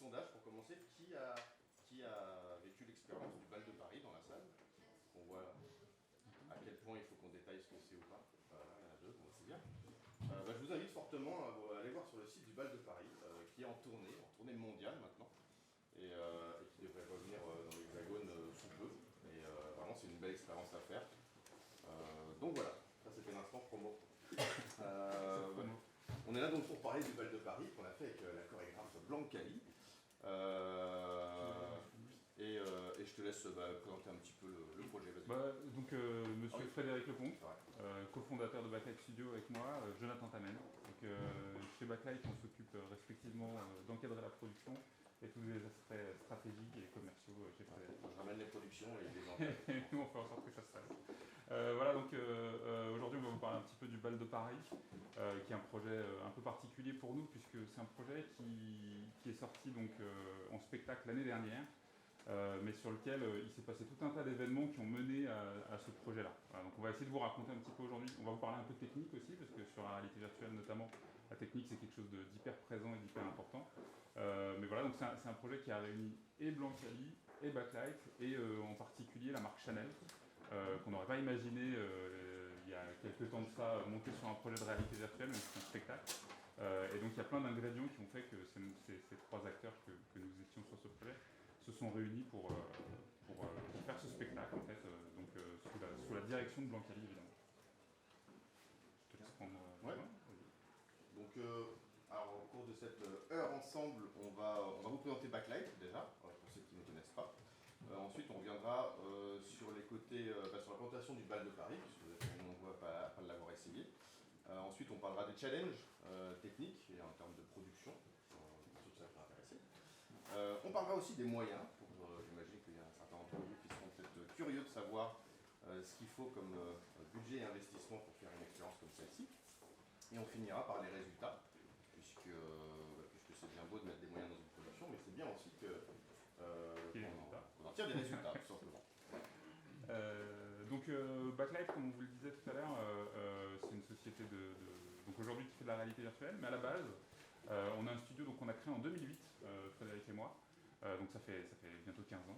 sondage pour commencer. Qui a vécu l'expérience du bal de Paris dans la salle? On voit à quel point il faut qu'on détaille ce que c'est ou pas. Voilà, il y en a deux, bon, c'est bien. Je vous invite fortement à aller voir sur le site du bal de Paris, qui est en tournée mondiale maintenant, et qui devrait revenir dans l'Hexagone sous peu. Et vraiment, c'est une belle expérience à faire. Donc voilà, ça c'était l'instant promo. On est là donc pour parler du bal de Paris qu'on a fait avec la chorégraphe Blancali. Et je te laisse présenter un petit peu le projet. Monsieur Frédéric Lecomte, cofondateur de Backlight Studio avec moi, Jonathan Tamen. Chez Backlight, on s'occupe respectivement d'encadrer la production et tous les aspects stratégiques et commerciaux chez Frédéric. Je ramène les productions et les encadre. Et nous, on fait en sorte que ça se fasse. Aujourd'hui, on va vous parler un petit peu du bal de Paris, qui est un projet un peu particulier pour nous, puisque c'est un projet qui est sorti en spectacle l'année dernière. Mais sur lequel il s'est passé tout un tas d'événements qui ont mené à ce projet-là. Voilà, donc on va essayer de vous raconter un petit peu aujourd'hui. On va vous parler un peu de technique aussi, parce que sur la réalité virtuelle notamment, la technique c'est quelque chose d'hyper présent et d'hyper important. Mais voilà, donc c'est un projet qui a réuni et Blancali et Backlight, et en particulier la marque Chanel, qu'on n'aurait pas imaginé il y a quelques temps de ça, monter sur un projet de réalité virtuelle, même si c'est un spectacle. Et donc il y a plein d'ingrédients qui ont fait que ces trois acteurs que nous étions sur ce projet se sont réunis pour faire ce spectacle, en fait, sous la direction de Blancali, évidemment. Je te laisse prendre... Donc, alors, au cours de cette heure ensemble, on va vous présenter Backlight, déjà, pour ceux qui ne connaissent pas. Ensuite, on reviendra sur les côtés, sur la présentation du bal de Paris, puisque vous êtes nombreux à pas l'avoir essayé. Ensuite, on parlera des challenges techniques et en termes de production, pour ceux que ça peut intéresser. On parlera aussi des moyens, j'imagine qu'il y a un certain nombre d'entre vous qui seront peut-être curieux de savoir ce qu'il faut comme budget et investissement pour faire une expérience comme celle-ci. Et on finira par les résultats, puisque c'est bien beau de mettre des moyens dans une production, mais c'est bien aussi qu'on en tire des résultats, tout simplement. Backlight, comme on vous le disait tout à l'heure, c'est une société donc aujourd'hui qui fait de la réalité virtuelle, mais à la base, on a un studio qu'on a créé en 2008, Frédéric et moi, donc ça fait bientôt 15 ans.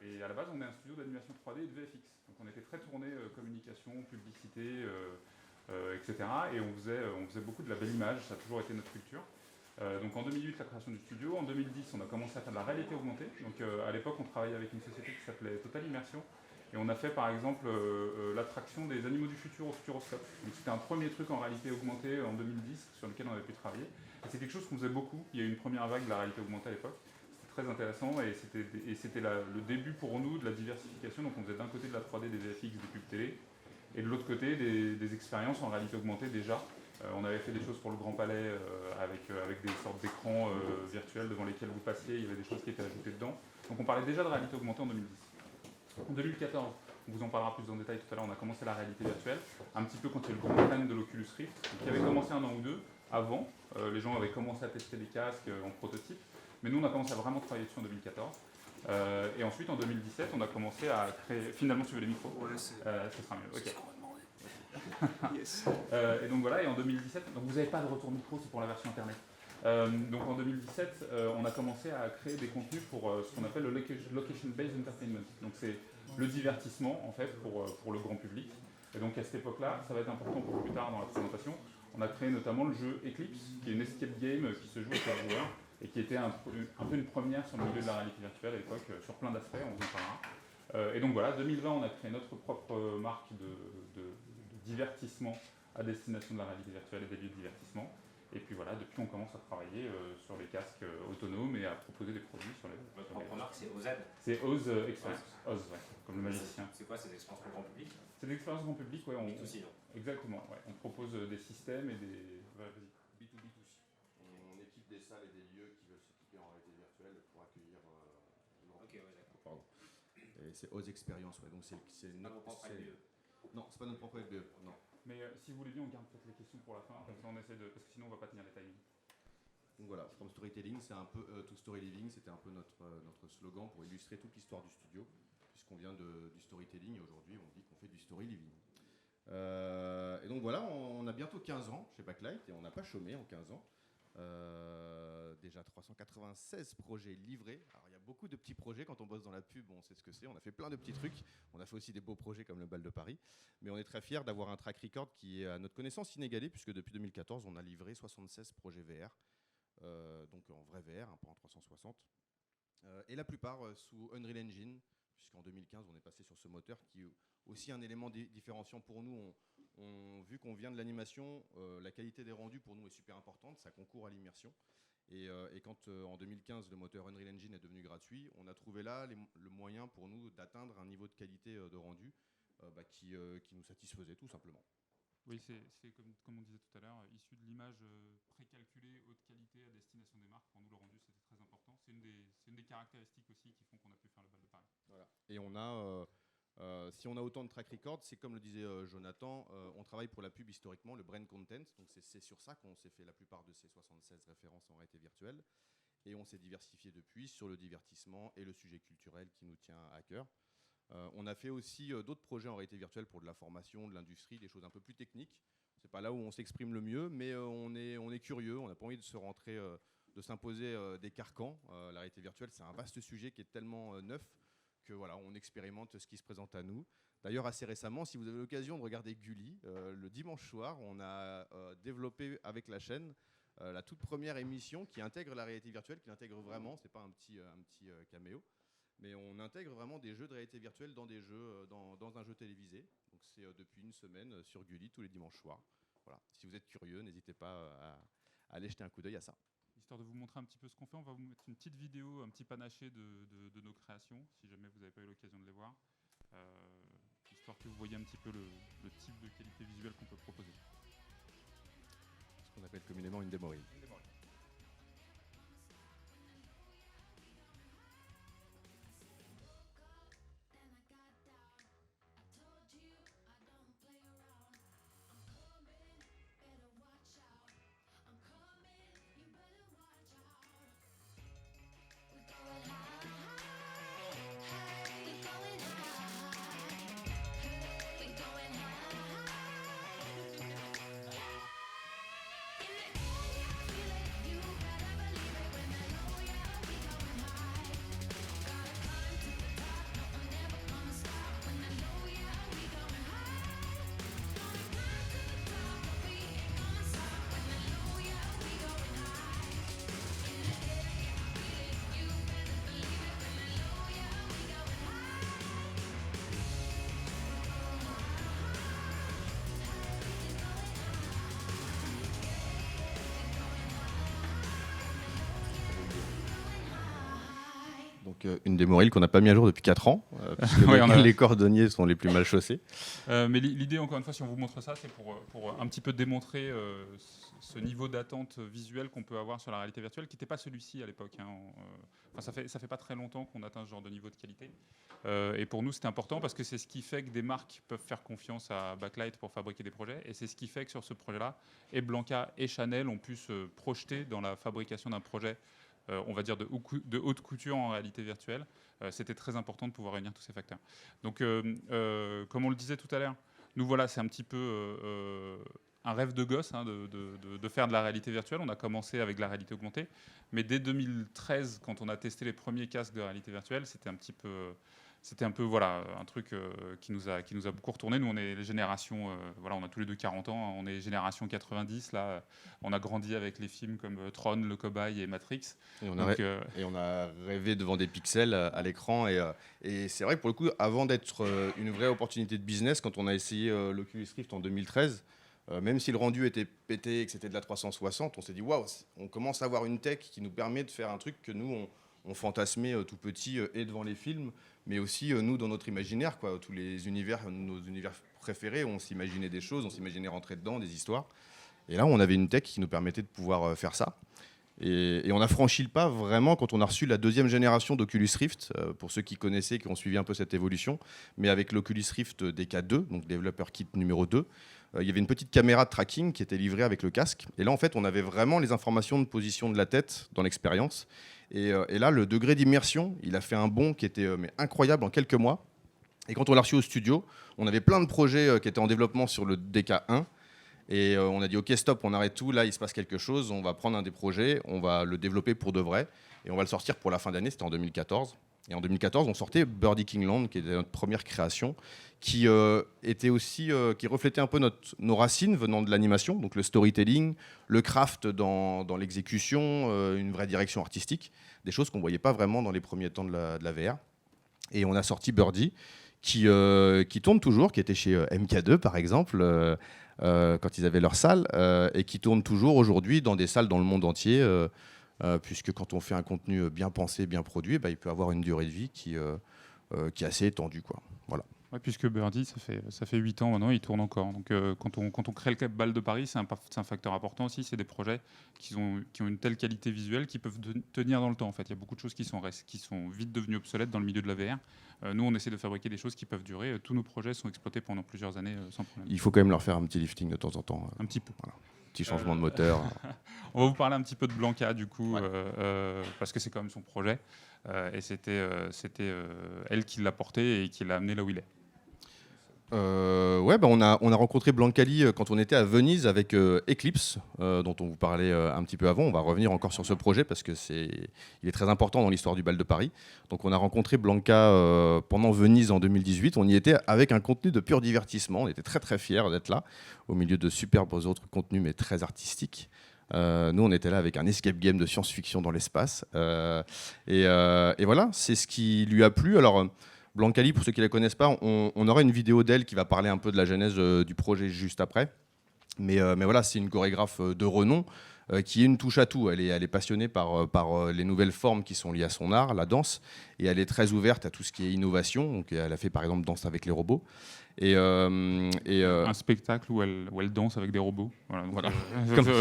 Et à la base, on est un studio d'animation 3D et de VFX. Donc on était très tourné communication, publicité, etc. Et on faisait beaucoup de la belle image, ça a toujours été notre culture. Donc en 2008, la création du studio. En 2010, on a commencé à faire de la réalité augmentée. Donc à l'époque, on travaillait avec une société qui s'appelait Total Immersion. Et on a fait par exemple l'attraction des animaux du futur au Futuroscope. Donc c'était un premier truc en réalité augmentée en 2010 sur lequel on avait pu travailler. Et c'est quelque chose qu'on faisait beaucoup. Il y a eu une première vague de la réalité augmentée à l'époque. C'était très intéressant et c'était le début pour nous de la diversification. Donc on faisait d'un côté de la 3D, des VFX, des pubs télé, et de l'autre côté des expériences en réalité augmentée déjà. On avait fait des choses pour le Grand Palais avec des sortes d'écrans virtuels devant lesquels vous passiez, il y avait des choses qui étaient ajoutées dedans. Donc on parlait déjà de réalité augmentée en 2010. En 2014, on vous en parlera plus en détail tout à l'heure, on a commencé la réalité virtuelle, un petit peu quand il y a eu le grand trend de l'Oculus Rift, qui avait commencé un an ou deux avant. Les gens avaient commencé à tester des casques en prototype, mais nous on a commencé à vraiment travailler dessus en 2014. Et ensuite en 2017, on a commencé à créer... Finalement, tu veux les micros? Ouais, ça sera mieux. C'est Okay. ce qu'on m'a demandé. Yes. Et donc voilà, et en 2017, donc vous n'avez pas de retour micro, c'est pour la version internet. Donc en 2017, on a commencé à créer des contenus pour ce qu'on appelle le Location-Based Entertainment. Donc c'est le divertissement en fait pour le grand public. Et donc à cette époque-là, ça va être important pour plus tard dans la présentation, on a créé notamment le jeu Eclipse, qui est une escape game qui se joue avec 4 joueurs et qui était un peu une première sur le milieu de la réalité virtuelle à l'époque, sur plein d'aspects, on vous en parlera. Et donc voilà, 2020, on a créé notre propre marque de divertissement à destination de la réalité virtuelle et des lieux de divertissement. Et puis voilà, depuis on commence à travailler sur les casques autonomes et à proposer des produits sur les... Votre propre marque, c'est OZ? C'est Oz Experience, Oz, ouais, comme le magicien. C'est quoi ces expériences pour le grand public? C'est des expériences grand public, ouais. B2C, non? Exactement, ouais. On propose des systèmes et des... Ouais, vas-y. B2B2C. On équipe des salles et des lieux qui veulent s'équiper en réalité virtuelle pour accueillir le grand public. Ok, ouais, d'accord. Pardon. Et c'est Oz Experience, ouais. Donc c'est notre propre LBE. Non, c'est pas notre propre LBE, non. Mais si vous voulez bien, on garde peut-être les questions pour la fin, comme ça on essaie de... Parce que sinon on va pas tenir les timings. Donc voilà, From Storytelling, c'est un peu To Story Living, c'était un peu notre slogan pour illustrer toute l'histoire du studio, puisqu'on vient du storytelling et aujourd'hui on dit qu'on fait du story living. Et donc voilà, on a bientôt 15 ans chez Backlight et on n'a pas chômé en 15 ans. Déjà 396 projets livrés. Alors, il y a beaucoup de petits projets. Quand on bosse dans la pub, on sait ce que c'est. On a fait plein de petits trucs. On a fait aussi des beaux projets comme le Bal de Paris. Mais on est très fiers d'avoir un track record qui est, à notre connaissance, inégalé, puisque depuis 2014, on a livré 76 projets VR. Donc en vrai VR, pas en 360. Et la plupart sous Unreal Engine, puisqu'en 2015, on est passé sur ce moteur qui est aussi un élément différenciant pour nous. Vu qu'on vient de l'animation, la qualité des rendus pour nous est super importante, ça concourt à l'immersion. Et quand en 2015 le moteur Unreal Engine est devenu gratuit, on a trouvé là le moyen pour nous d'atteindre un niveau de qualité de rendu qui nous satisfaisait tout simplement. Oui, c'est comme on disait tout à l'heure, issu de l'image précalculée haute qualité à destination des marques. Pour nous, le rendu, c'était très important. C'est une des caractéristiques aussi qui font qu'on a pu faire le Bal de Paris. Voilà. Et on a, si on a autant de track records, c'est comme le disait Jonathan, on travaille pour la pub historiquement, le brand content. Donc c'est sur ça qu'on s'est fait la plupart de ces 76 références en réalité virtuelle. Et on s'est diversifié depuis sur le divertissement et le sujet culturel qui nous tient à cœur. On a fait aussi d'autres projets en réalité virtuelle pour de la formation, de l'industrie, des choses un peu plus techniques. C'est pas là où on s'exprime le mieux, mais on est curieux. On n'a pas envie de se rentrer, de s'imposer des carcans. La réalité virtuelle, c'est un vaste sujet qui est tellement neuf que voilà, on expérimente ce qui se présente à nous. D'ailleurs, assez récemment, si vous avez l'occasion de regarder Gulli, le dimanche soir, on a développé avec la chaîne la toute première émission qui intègre la réalité virtuelle, qui l'intègre vraiment. C'est pas un petit caméo. Mais on intègre vraiment des jeux de réalité virtuelle dans des jeux, dans un jeu télévisé. Donc c'est depuis une semaine sur Gulli tous les dimanches soirs. Voilà. Si vous êtes curieux, n'hésitez pas à aller jeter un coup d'œil à ça. Histoire de vous montrer un petit peu ce qu'on fait, on va vous mettre une petite vidéo, un petit panaché de nos créations, si jamais vous n'avez pas eu l'occasion de les voir, histoire que vous voyez un petit peu le type de qualité visuelle qu'on peut proposer. Ce qu'on appelle communément une démo reel. Une démo reel qu'on n'a pas mis à jour depuis 4 ans, puisque les cordonniers sont les plus mal chaussés. Mais l'idée, encore une fois, si on vous montre ça, c'est pour un petit peu démontrer ce niveau d'attente visuelle qu'on peut avoir sur la réalité virtuelle, qui n'était pas celui-ci à l'époque. Ça fait pas très longtemps qu'on atteint ce genre de niveau de qualité. Et pour nous, c'était important parce que c'est ce qui fait que des marques peuvent faire confiance à Backlight pour fabriquer des projets. Et c'est ce qui fait que sur ce projet-là, et Blanca et Chanel ont pu se projeter dans la fabrication d'un projet on va dire de haute couture en réalité virtuelle. C'était très important de pouvoir réunir tous ces facteurs. Donc, comme on le disait tout à l'heure, nous voilà, c'est un petit peu un rêve de gosse de faire de la réalité virtuelle. On a commencé avec la réalité augmentée, mais dès 2013, quand on a testé les premiers casques de réalité virtuelle, c'était un peu voilà, un truc qui nous a beaucoup retourné. Nous, on est les générations, voilà, on a tous les deux 40 ans, on est génération 90. Là, on a grandi avec les films comme Tron, Le Cobaye et Matrix. Et on a rêvé devant des pixels à l'écran. Et c'est vrai que pour le coup, avant d'être une vraie opportunité de business, quand on a essayé l'Oculus Rift en 2013, même si le rendu était pété et que c'était de la 360, on s'est dit waouh, on commence à avoir une tech qui nous permet de faire un truc que nous on fantasmait tout petit et devant les films, mais aussi nous dans notre imaginaire, quoi. Tous les univers, nos univers préférés, on s'imaginait des choses, on s'imaginait rentrer dedans, des histoires. Et là, on avait une tech qui nous permettait de pouvoir faire ça. Et on a franchi le pas vraiment quand on a reçu la deuxième génération d'Oculus Rift, pour ceux qui connaissaient, qui ont suivi un peu cette évolution, mais avec l'Oculus Rift DK2, donc Developer Kit numéro 2, il y avait une petite caméra de tracking qui était livrée avec le casque. Et là, en fait, on avait vraiment les informations de position de la tête dans l'expérience. Et là, le degré d'immersion, il a fait un bond qui était incroyable en quelques mois. Et quand on l'a reçu au studio, on avait plein de projets qui étaient en développement sur le DK1. Et on a dit ok stop, on arrête tout, là il se passe quelque chose, on va prendre un des projets, on va le développer pour de vrai et on va le sortir pour la fin d'année, c'était en 2014. Et en 2014 on sortait Birdie Kingland qui était notre première création, qui était aussi, qui reflétait un peu nos racines venant de l'animation, donc le storytelling, le craft dans l'exécution, une vraie direction artistique, des choses qu'on ne voyait pas vraiment dans les premiers temps de la VR. Et on a sorti Birdie qui tourne toujours, qui était chez MK2 par exemple, quand ils avaient leur salle, et qui tourne toujours aujourd'hui dans des salles dans le monde entier, puisque quand on fait un contenu bien pensé, bien produit, il peut avoir une durée de vie qui est assez étendue, quoi. Voilà. Ouais, puisque Birdie, ça fait 8 ans maintenant, il tourne encore. Donc quand on crée le Cap Bal de Paris, c'est un facteur important aussi. C'est des projets qui ont une telle qualité visuelle qu'ils peuvent tenir dans le temps. En fait, il y a beaucoup de choses qui sont vite devenues obsolètes dans le milieu de la VR. Nous, on essaie de fabriquer des choses qui peuvent durer. Tous nos projets sont exploités pendant plusieurs années sans problème. Il faut quand même leur faire un petit lifting de temps en temps. Un petit peu. Voilà. Petit changement de moteur. On va vous parler un petit peu de Blanca, du coup, ouais. parce que c'est quand même son projet. Et c'était elle qui l'a porté et qui l'a amené là où il est. Ouais, on a rencontré Blancali quand on était à Venise avec Eclipse, dont on vous parlait un petit peu avant. On va revenir encore sur ce projet parce que il est très important dans l'histoire du Bal de Paris. Donc on a rencontré Blanca pendant Venise en 2018. On y était avec un contenu de pur divertissement. On était très très fiers d'être là, au milieu de superbes autres contenus, mais très artistiques. Nous, on était là avec un escape game de science-fiction dans l'espace. Et voilà, c'est ce qui lui a plu. Alors, Blancali, pour ceux qui ne la connaissent pas, on aura une vidéo d'elle qui va parler un peu de la genèse du projet juste après. Mais voilà, c'est une chorégraphe de renom qui est une touche à tout. Elle est passionnée par les nouvelles formes qui sont liées à son art, la danse, et elle est très ouverte à tout ce qui est innovation. Donc, elle a fait par exemple Danse avec les robots. Un spectacle où elle danse avec des robots. Voilà.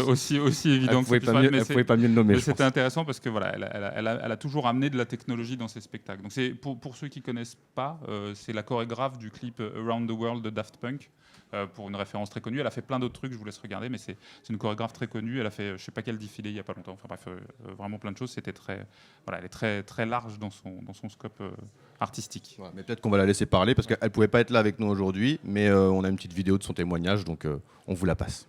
Aussi évident que elle ne pouvait pas mieux le nommer. Mais c'était intéressant parce que voilà, elle a toujours amené de la technologie dans ses spectacles. Donc c'est pour ceux qui connaissent pas, c'est la chorégraphe du clip Around the World de Daft Punk. Pour une référence très connue, elle a fait plein d'autres trucs, je vous laisse regarder, mais c'est une chorégraphe très connue. Elle a fait, je sais pas quel défilé il y a pas longtemps. Enfin bref, vraiment plein de choses. C'était elle est très très large dans son scope artistique. Ouais, mais peut-être qu'on va la laisser parler parce qu'elle pouvait pas être là avec nous aujourd'hui, mais on a une petite vidéo de son témoignage, donc on vous la passe.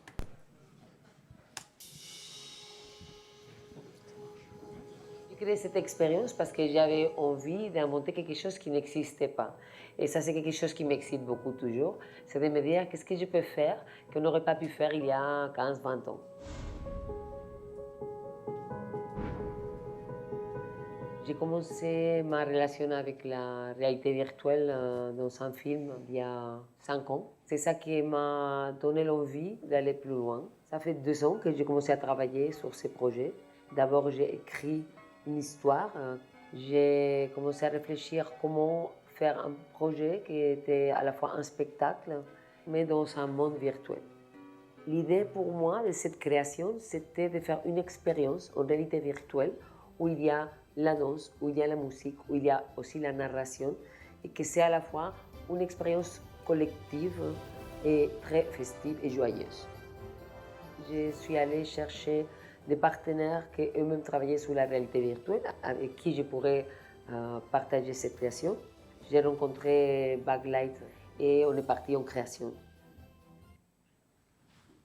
J'ai créé cette expérience parce que j'avais envie d'inventer quelque chose qui n'existait pas. Et ça, c'est quelque chose qui m'excite beaucoup toujours. C'est de me dire qu'est-ce que je peux faire qu'on n'aurait pas pu faire il y a 15-20 ans. J'ai commencé ma relation avec la réalité virtuelle dans un film il y a 5 ans. C'est ça qui m'a donné l'envie d'aller plus loin. Ça fait 2 ans que j'ai commencé à travailler sur ces projets. D'abord, j'ai écrit une histoire. J'ai commencé à réfléchir comment faire un projet qui était à la fois un spectacle, mais dans un monde virtuel. L'idée pour moi de cette création, c'était de faire une expérience en réalité virtuelle où il y a la danse, où il y a la musique, où il y a aussi la narration, et que c'est à la fois une expérience collective et très festive et joyeuse. Je suis allée chercher des partenaires qui eux-mêmes travaillaient sur la réalité virtuelle, avec qui je pourrais partager cette création. J'ai rencontré Backlight et on est parti en création.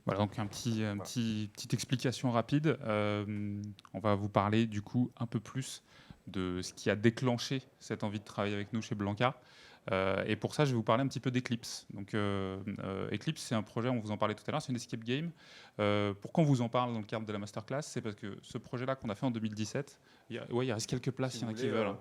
Voilà, donc petite explication rapide. On va vous parler du coup un peu plus de ce qui a déclenché cette envie de travailler avec nous chez Blanca. Et pour ça, je vais vous parler un petit peu d'Eclipse. Donc, Eclipse, c'est un projet, on vous en parlait tout à l'heure, c'est une escape game. Pourquoi on vous en parle dans le cadre de la masterclass? C'est parce que ce projet-là qu'on a fait en 2017, il reste quelques places, s'il y en a qui veulent.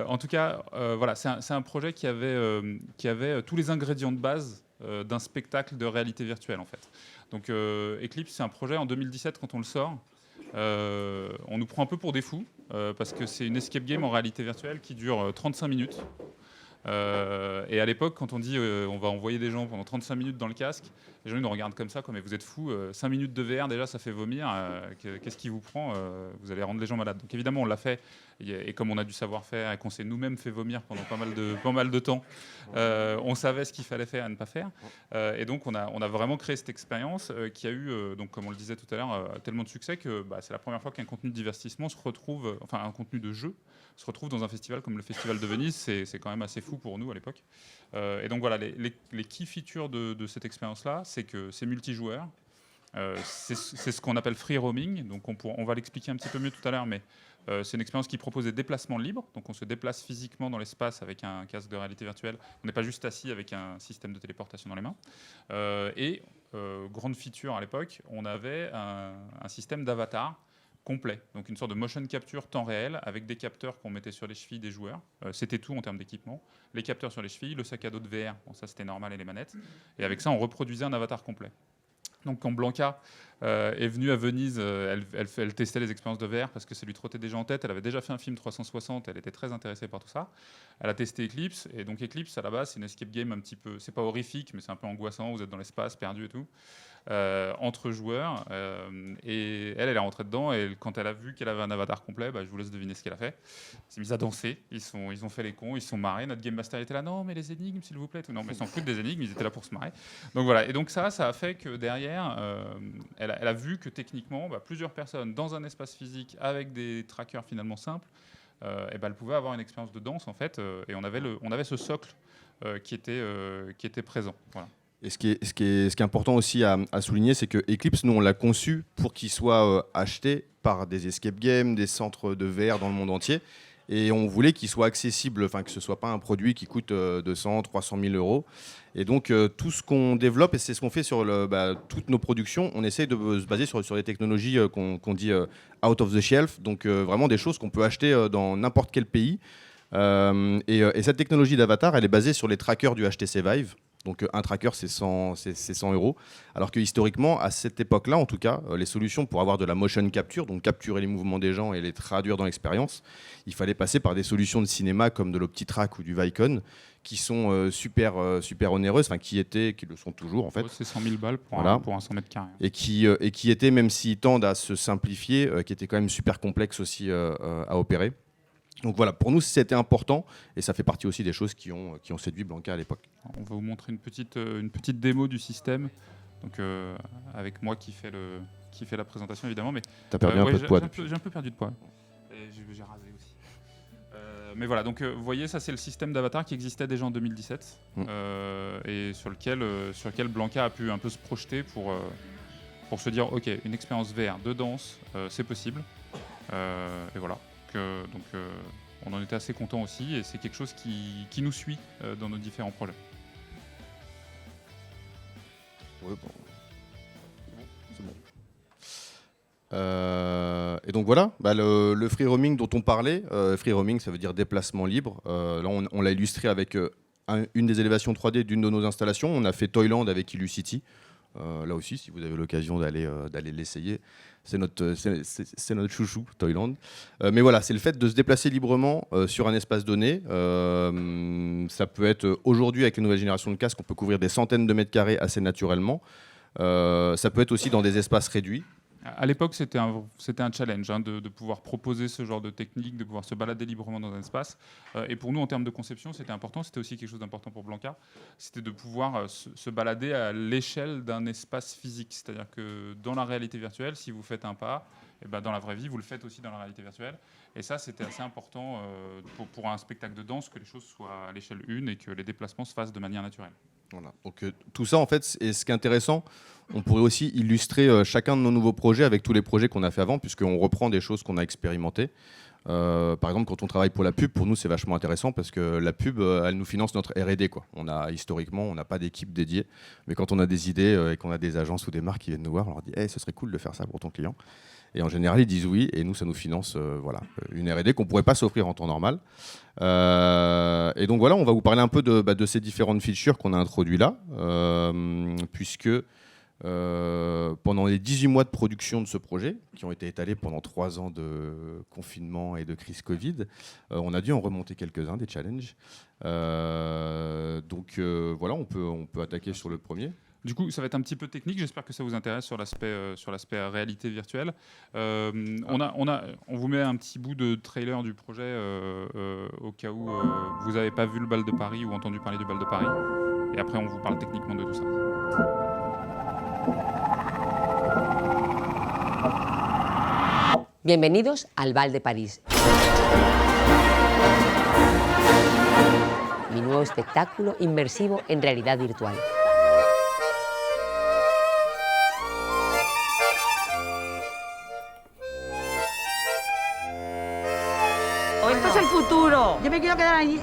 En tout cas, voilà, c'est un projet qui avait tous les ingrédients de base d'un spectacle de réalité virtuelle, en fait. Donc, Eclipse, c'est un projet en 2017, quand on le sort. On nous prend un peu pour des fous parce que c'est une escape game en réalité virtuelle qui dure 35 minutes. Et à l'époque, quand on dit on va envoyer des gens pendant 35 minutes dans le casque, les gens ils nous regardent comme ça, comme mais vous êtes fous, 5 minutes de VR déjà ça fait vomir, qu'est-ce qui vous prend, vous allez rendre les gens malades. Donc évidemment on l'a fait, et comme on a du savoir-faire et qu'on s'est nous-mêmes fait vomir pendant pas mal de temps, on savait ce qu'il fallait faire et ne pas faire. Et donc on a vraiment créé cette expérience qui a eu, donc, comme on le disait tout à l'heure, tellement de succès que c'est la première fois qu'un contenu de divertissement se retrouve, enfin un contenu de jeu, se retrouve dans un festival comme le Festival de Venise. C'est quand même assez fou. fou pour nous à l'époque. Et donc voilà, les key features de cette expérience-là, c'est que c'est multijoueur. C'est ce qu'on appelle free roaming. Donc on va l'expliquer un petit peu mieux tout à l'heure, mais c'est une expérience qui propose des déplacements libres. Donc on se déplace physiquement dans l'espace avec un casque de réalité virtuelle. On n'est pas juste assis avec un système de téléportation dans les mains. Grande feature à l'époque, on avait un système d'avatar complet, donc une sorte de motion capture temps réel avec des capteurs qu'on mettait sur les chevilles des joueurs. C'était tout en termes d'équipement. Les capteurs sur les chevilles, le sac à dos de VR, bon, ça c'était normal, et les manettes. Et avec ça, on reproduisait un avatar complet. Donc quand Blanca est venue à Venise, elle testait les expériences de VR parce que ça lui trottait déjà en tête. Elle avait déjà fait un film 360, elle était très intéressée par tout ça. Elle a testé Eclipse, et donc Eclipse, à la base, c'est une escape game un petit peu... C'est pas horrifique, mais c'est un peu angoissant, vous êtes dans l'espace, perdu et tout. Entre joueurs, et elle est rentrée dedans, et quand elle a vu qu'elle avait un avatar complet, je vous laisse deviner ce qu'elle a fait. Elle s'est mise à danser, ils ont fait les cons, ils se sont marrés. Notre game master était là, non mais les énigmes s'il vous plaît, non mais ils s'en foutent des énigmes, ils étaient là pour se marrer. Donc voilà, et donc ça a fait que derrière, elle a vu que techniquement, plusieurs personnes dans un espace physique avec des trackers finalement simples, elle pouvait avoir une expérience de danse en fait, et on avait ce socle qui était présent. Voilà. Et ce qui est important aussi à souligner, c'est que Eclipse, nous, on l'a conçu pour qu'il soit acheté par des escape games, des centres de VR dans le monde entier. Et on voulait qu'il soit accessible, que ce ne soit pas un produit qui coûte 200, 300 000 euros. Et donc, tout ce qu'on développe, et c'est ce qu'on fait sur toutes nos productions, on essaie de se baser sur des technologies qu'on dit out of the shelf, donc vraiment des choses qu'on peut acheter dans n'importe quel pays. Et cette technologie d'avatar, elle est basée sur les trackers du HTC Vive. Donc un tracker, c'est 100 euros. Alors que historiquement, à cette époque-là, en tout cas, les solutions pour avoir de la motion capture, donc capturer les mouvements des gens et les traduire dans l'expérience, il fallait passer par des solutions de cinéma comme de l'OptiTrack ou du Vicon, qui sont super onéreuses, qui le sont toujours en fait. C'est 100 000 balles pour un 100 mètres carrés. Et qui étaient, même s'ils tendent à se simplifier, qui étaient quand même super complexes aussi à opérer. Donc voilà, pour nous c'était important, et ça fait partie aussi des choses qui ont séduit Blanca à l'époque. On va vous montrer une petite démo du système, donc avec moi qui fait la présentation évidemment. Mais t'as perdu un peu de poids. J'ai un peu perdu de poids. Et j'ai rasé aussi. Mais voilà, donc vous voyez, ça c'est le système d'avatar qui existait déjà en 2017 et sur lequel Blanca a pu un peu se projeter pour se dire ok, une expérience VR de danse, c'est possible. Et voilà. Donc on en était assez content aussi, et c'est quelque chose qui nous suit dans nos différents projets. Ouais, bon. C'est bon. Et donc voilà, le free roaming dont on parlait, free roaming ça veut dire déplacement libre. Là on l'a illustré avec une des élévations 3D d'une de nos installations. On a fait Toyland avec Illucity. Là aussi, si vous avez l'occasion d'aller l'essayer, c'est notre chouchou, Toyland. Mais voilà, c'est le fait de se déplacer librement sur un espace donné. Ça peut être aujourd'hui, avec les nouvelles générations de casques, on peut couvrir des centaines de mètres carrés assez naturellement. Ça peut être aussi dans des espaces réduits. À l'époque, c'était un challenge de pouvoir proposer ce genre de technique, de pouvoir se balader librement dans un espace. Et pour nous, en termes de conception, c'était important. C'était aussi quelque chose d'important pour Blanca. C'était de pouvoir se balader à l'échelle d'un espace physique. C'est-à-dire que dans la réalité virtuelle, si vous faites un pas, et dans la vraie vie, vous le faites aussi dans la réalité virtuelle. Et ça, c'était assez important pour un spectacle de danse, que les choses soient à l'échelle 1 et que les déplacements se fassent de manière naturelle. Voilà. Donc tout ça, en fait, et ce qui est intéressant, on pourrait aussi illustrer chacun de nos nouveaux projets avec tous les projets qu'on a fait avant, puisqu'on reprend des choses qu'on a expérimentées. Par exemple, quand on travaille pour la pub, pour nous, c'est vachement intéressant parce que la pub, elle nous finance notre R&D, quoi. Historiquement, on n'a pas d'équipe dédiée, mais quand on a des idées et qu'on a des agences ou des marques qui viennent nous voir, on leur dit hey, ce serait cool de faire ça pour ton client. Et en général, ils disent oui, et nous, ça nous finance une R&D qu'on ne pourrait pas s'offrir en temps normal. Et donc voilà, on va vous parler un peu de ces différentes features qu'on a introduites là, puisque pendant les 18 mois de production de ce projet, qui ont été étalés pendant 3 ans de confinement et de crise Covid, on a dû en remonter quelques-uns, des challenges. Donc voilà, on peut attaquer sur le premier. Du coup, ça va être un petit peu technique. J'espère que ça vous intéresse sur l'aspect réalité virtuelle. On vous met un petit bout de trailer du projet au cas où vous n'avez pas vu le Bal de Paris ou entendu parler du Bal de Paris. Et après, on vous parle techniquement de tout ça. Bienvenidos al Bal de París. Mi nuevo espectáculo inmersivo en realidad virtual. Esto es el futuro. Yo me quiero quedar allí.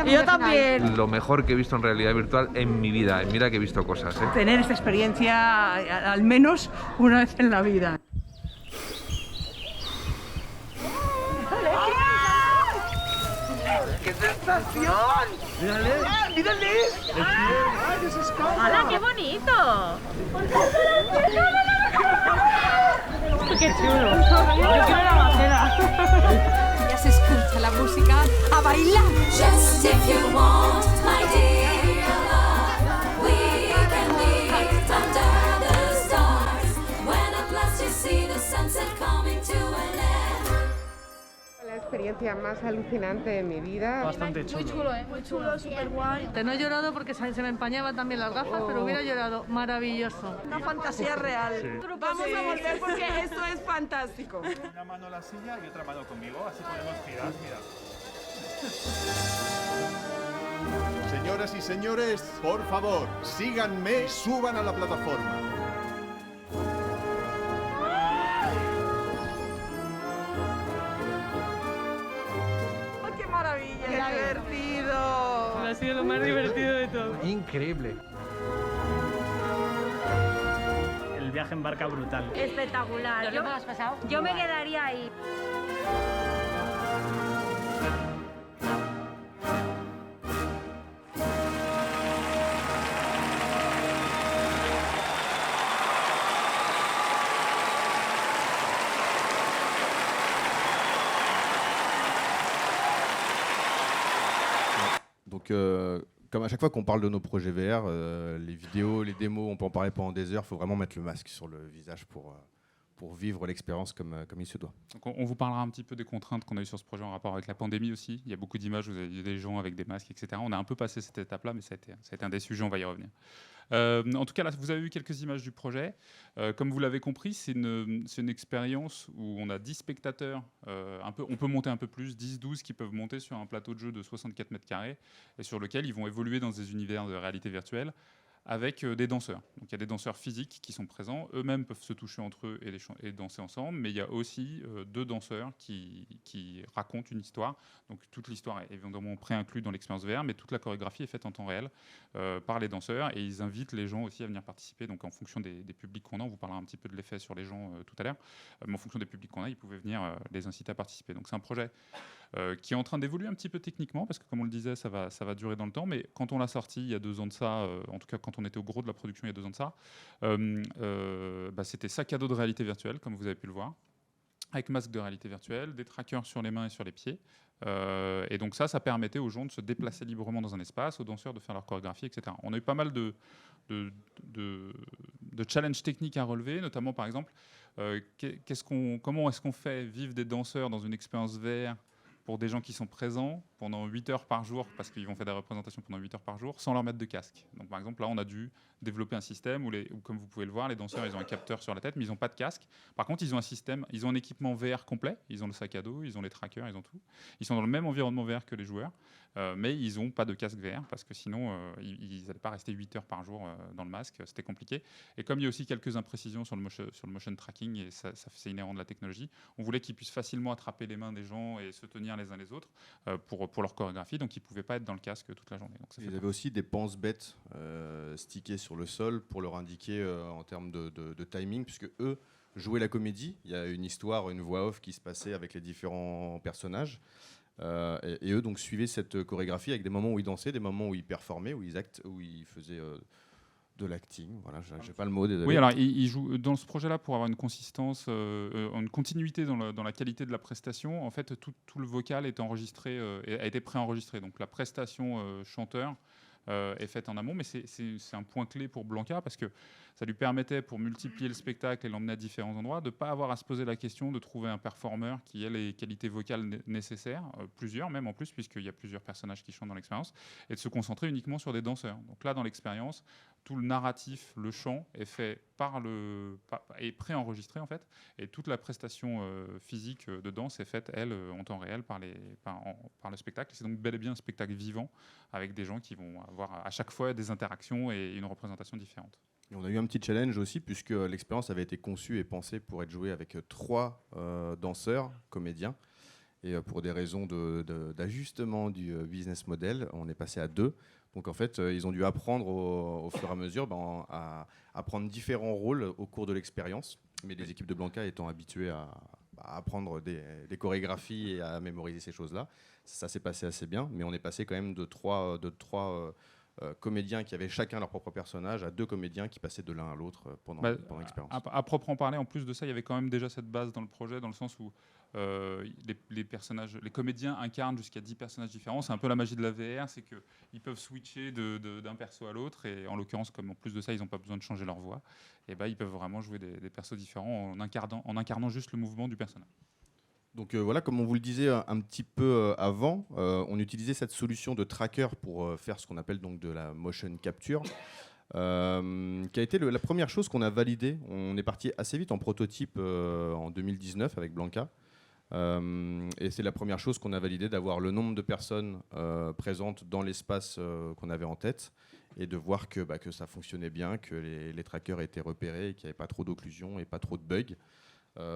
Yo también. Lo mejor que he visto en realidad virtual en mi vida. Mira que he visto cosas, ¿eh? Tener esta experiencia al menos una vez en la vida. ¡Qué sensación! ¡Mírale! ¡Mírale! ¡Hala, qué bonito! ¡Qué chulo! Yo quiero la bandera. Ya se escucha la música a bailar. Just if you want, my dear love, we can meet under the stars. When at last you see the sunset coming to an end. La experiencia más alucinante de mi vida. Bastante chulo. Muy chulo, ¿eh? Muy chulo, súper guay. No he llorado porque se me empañaban también las gafas, pero hubiera llorado. Maravilloso. Una fantasía real. Sí. Vamos a volver porque esto es fantástico. Una mano a la silla y otra mano conmigo, así podemos girar, mira. Señoras y señores, por favor, síganme, suban a la plataforma. ¡Qué maravilla! ¡Qué divertido! Ha sido lo más divertido de todo. Increíble. El viaje en barca brutal. Espectacular. ¿Lo has pasado? Yo me quedaría ahí. Donc, comme à chaque fois qu'on parle de nos projets VR, les vidéos, les démos, on peut en parler pendant des heures. Il faut vraiment mettre le masque sur le visage pour vivre l'expérience comme il se doit. Donc on vous parlera un petit peu des contraintes qu'on a eues sur ce projet en rapport avec la pandémie aussi. Il y a beaucoup d'images, vous avez vu des gens avec des masques, etc. On a un peu passé cette étape-là, mais ça a été un des sujets, on va y revenir. En tout cas, là, vous avez vu quelques images du projet. Comme vous l'avez compris, c'est une expérience où on a 10 spectateurs, on peut monter un peu plus, 10-12 qui peuvent monter sur un plateau de jeu de 64 mètres carrés et sur lequel ils vont évoluer dans des univers de réalité virtuelle avec des danseurs. Donc il y a des danseurs physiques qui sont présents, eux-mêmes peuvent se toucher entre eux et danser ensemble, mais il y a aussi 2 danseurs qui racontent une histoire. Donc toute l'histoire est évidemment préinclue dans l'expérience VR, mais toute la chorégraphie est faite en temps réel par les danseurs et ils invitent les gens aussi à venir participer. Donc en fonction des publics qu'on a, on vous parlera un petit peu de l'effet sur les gens tout à l'heure, mais en fonction des publics qu'on a, ils pouvaient venir les inciter à participer. Donc c'est un projet qui est en train d'évoluer un petit peu techniquement, parce que comme on le disait, ça va durer dans le temps, mais quand on l'a sorti il y a 2 ans de ça, en tout cas quand on était au gros de la production il y a 2 ans de ça, c'était sac à dos de réalité virtuelle, comme vous avez pu le voir, avec masque de réalité virtuelle, des trackers sur les mains et sur les pieds. Et donc ça permettait aux gens de se déplacer librement dans un espace, aux danseurs de faire leur chorégraphie, etc. On a eu pas mal de challenges techniques à relever, notamment par exemple, comment est-ce qu'on fait vivre des danseurs dans une expérience VR pour des gens qui sont présents pendant 8 heures par jour, parce qu'ils vont faire des représentations pendant 8 heures par jour, sans leur mettre de casque. Donc par exemple, là, on a dû développer un système où, comme vous pouvez le voir, les danseurs, ils ont un capteur sur la tête, mais ils n'ont pas de casque. Par contre, ils ont un équipement VR complet, ils ont le sac à dos, ils ont les trackers, ils ont tout. Ils sont dans le même environnement VR que les joueurs, mais ils n'ont pas de casque VR, parce que sinon, ils n'allaient pas rester 8 heures par jour dans le masque, c'était compliqué. Et comme il y a aussi quelques imprécisions sur le motion tracking, et ça c'est inhérent de la technologie, on voulait qu'ils puissent facilement attraper les mains des gens et se tenir les uns les autres pour leur chorégraphie, donc ils ne pouvaient pas être dans le casque toute la journée. Donc, il y avait aussi des pense-bêtes stickées sur le sol pour leur indiquer en termes de timing, puisque eux jouaient la comédie. Il y a une histoire, une voix off qui se passait avec les différents personnages. Et eux donc suivaient cette chorégraphie avec des moments où ils dansaient, des moments où ils performaient, où ils faisaient de l'acting. Voilà, j'ai pas le mot. Désolé. Oui, alors ils jouent dans ce projet-là pour avoir une consistance, une continuité dans la qualité de la prestation. En fait, tout le vocal est enregistré, a été préenregistré. Donc la prestation chanteur est faite en amont, mais c'est un point clé pour Blanca parce que ça lui permettait, pour multiplier le spectacle et l'emmener à différents endroits, de ne pas avoir à se poser la question de trouver un performeur qui ait les qualités vocales nécessaires, plusieurs même en plus, puisqu'il y a plusieurs personnages qui chantent dans l'expérience, et de se concentrer uniquement sur des danseurs. Donc là, dans l'expérience, tout le narratif, le chant est fait est préenregistré en fait, et toute la prestation physique de danse est faite elle en temps réel par le spectacle. C'est donc bel et bien un spectacle vivant avec des gens qui vont avoir à chaque fois des interactions et une représentation différente. Et on a eu un petit challenge aussi puisque l'expérience avait été conçue et pensée pour être jouée avec 3 danseurs, comédiens. Et pour des raisons d'ajustement du business model, on est passé à 2. Donc en fait, ils ont dû apprendre au fur et à mesure à prendre différents rôles au cours de l'expérience. Mais les équipes de Blanca étant habituées à apprendre des chorégraphies et à mémoriser ces choses-là, ça s'est passé assez bien. Mais on est passé quand même de trois comédiens qui avaient chacun leur propre personnage à 2 comédiens qui passaient de l'un à l'autre pendant l'expérience. À proprement parler, en plus de ça, il y avait quand même déjà cette base dans le projet, dans le sens où les comédiens incarnent jusqu'à 10 personnages différents. C'est un peu la magie de la VR, c'est qu'ils peuvent switcher d'un perso à l'autre, et en l'occurrence, comme en plus de ça, ils n'ont pas besoin de changer leur voix, et ils peuvent vraiment jouer des persos différents en incarnant juste le mouvement du personnage. Donc voilà, comme on vous le disait un petit peu avant, on utilisait cette solution de tracker pour faire ce qu'on appelle donc de la motion capture, qui a été la première chose qu'on a validée. On est parti assez vite en prototype en 2019 avec Blanca. Et c'est la première chose qu'on a validée, d'avoir le nombre de personnes présentes dans l'espace qu'on avait en tête, et de voir que ça fonctionnait bien, que les trackers étaient repérés, et qu'il n'y avait pas trop d'occlusion et pas trop de bugs.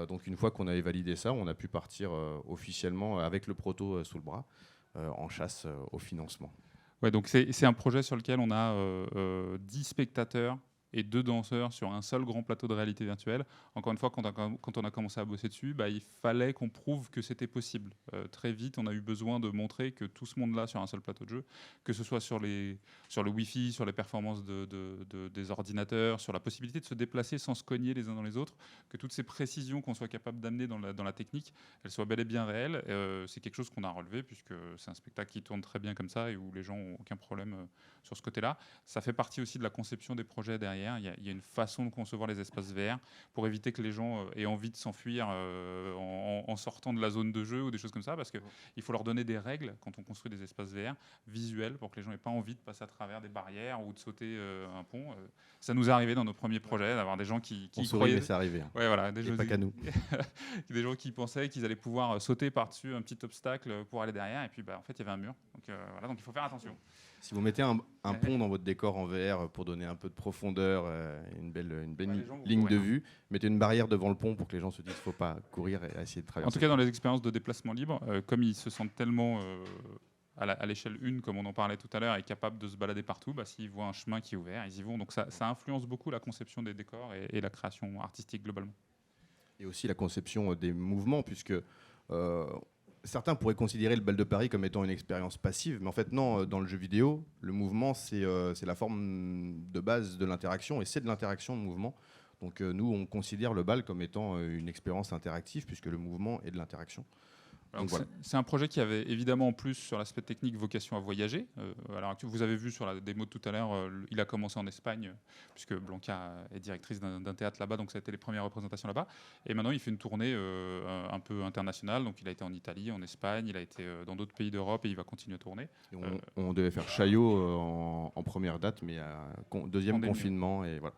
Donc une fois qu'on avait validé ça, on a pu partir officiellement avec le proto sous le bras en chasse au financement. Ouais, donc c'est un projet sur lequel on a 10 spectateurs et 2 danseurs sur un seul grand plateau de réalité virtuelle. Encore une fois, quand on a commencé à bosser dessus, il fallait qu'on prouve que c'était possible. Très vite, on a eu besoin de montrer que tout ce monde-là sur un seul plateau de jeu, que ce soit sur le Wi-Fi, sur les performances des ordinateurs, sur la possibilité de se déplacer sans se cogner les uns dans les autres, que toutes ces précisions qu'on soit capable d'amener dans la technique, elles soient bel et bien réelles. C'est quelque chose qu'on a relevé, puisque c'est un spectacle qui tourne très bien comme ça et où les gens n'ont aucun problème sur ce côté-là. Ça fait partie aussi de la conception des projets derrière. Il y a une façon de concevoir les espaces VR pour éviter que les gens aient envie de s'enfuir en sortant de la zone de jeu ou des choses comme ça, parce qu'il faut leur donner des règles quand on construit des espaces VR visuels pour que les gens n'aient pas envie de passer à travers des barrières ou de sauter un pont. Ça nous est arrivé dans nos premiers projets d'avoir des gens qui croyaient... mais c'est arrivé. Hein. Ouais, voilà, pas qu'à nous. Des gens qui pensaient qu'ils allaient pouvoir sauter par-dessus un petit obstacle pour aller derrière, et puis en fait il y avait un mur. Donc il faut faire attention. Si vous mettez un pont dans votre décor en VR pour donner un peu de profondeur, une belle ligne de vue, mettez une barrière devant le pont pour que les gens se disent qu'il ne faut pas courir et essayer de traverser. En tout cas, dans les expériences de déplacement libre, comme ils se sentent tellement à l'échelle 1, comme on en parlait tout à l'heure, et capables de se balader partout, s'ils voient un chemin qui est ouvert, ils y vont. Donc ça influence beaucoup la conception des décors et la création artistique globalement. Et aussi la conception des mouvements, puisque... certains pourraient considérer le Bal de Paris comme étant une expérience passive, mais en fait non, dans le jeu vidéo, le mouvement c'est la forme de base de l'interaction, et c'est de l'interaction de mouvement. Donc nous on considère le bal comme étant une expérience interactive, puisque le mouvement est de l'interaction. Voilà. C'est un projet qui avait évidemment en plus sur l'aspect technique vocation à voyager. Alors vous avez vu sur la démo de tout à l'heure, il a commencé en Espagne, puisque Blanca est directrice d'un théâtre là-bas, donc ça a été les premières représentations là-bas. Et maintenant il fait une tournée un peu internationale, donc il a été en Italie, en Espagne, il a été dans d'autres pays d'Europe et il va continuer à tourner. On devait faire Chaillot en première date, mais deuxième confinement, et voilà.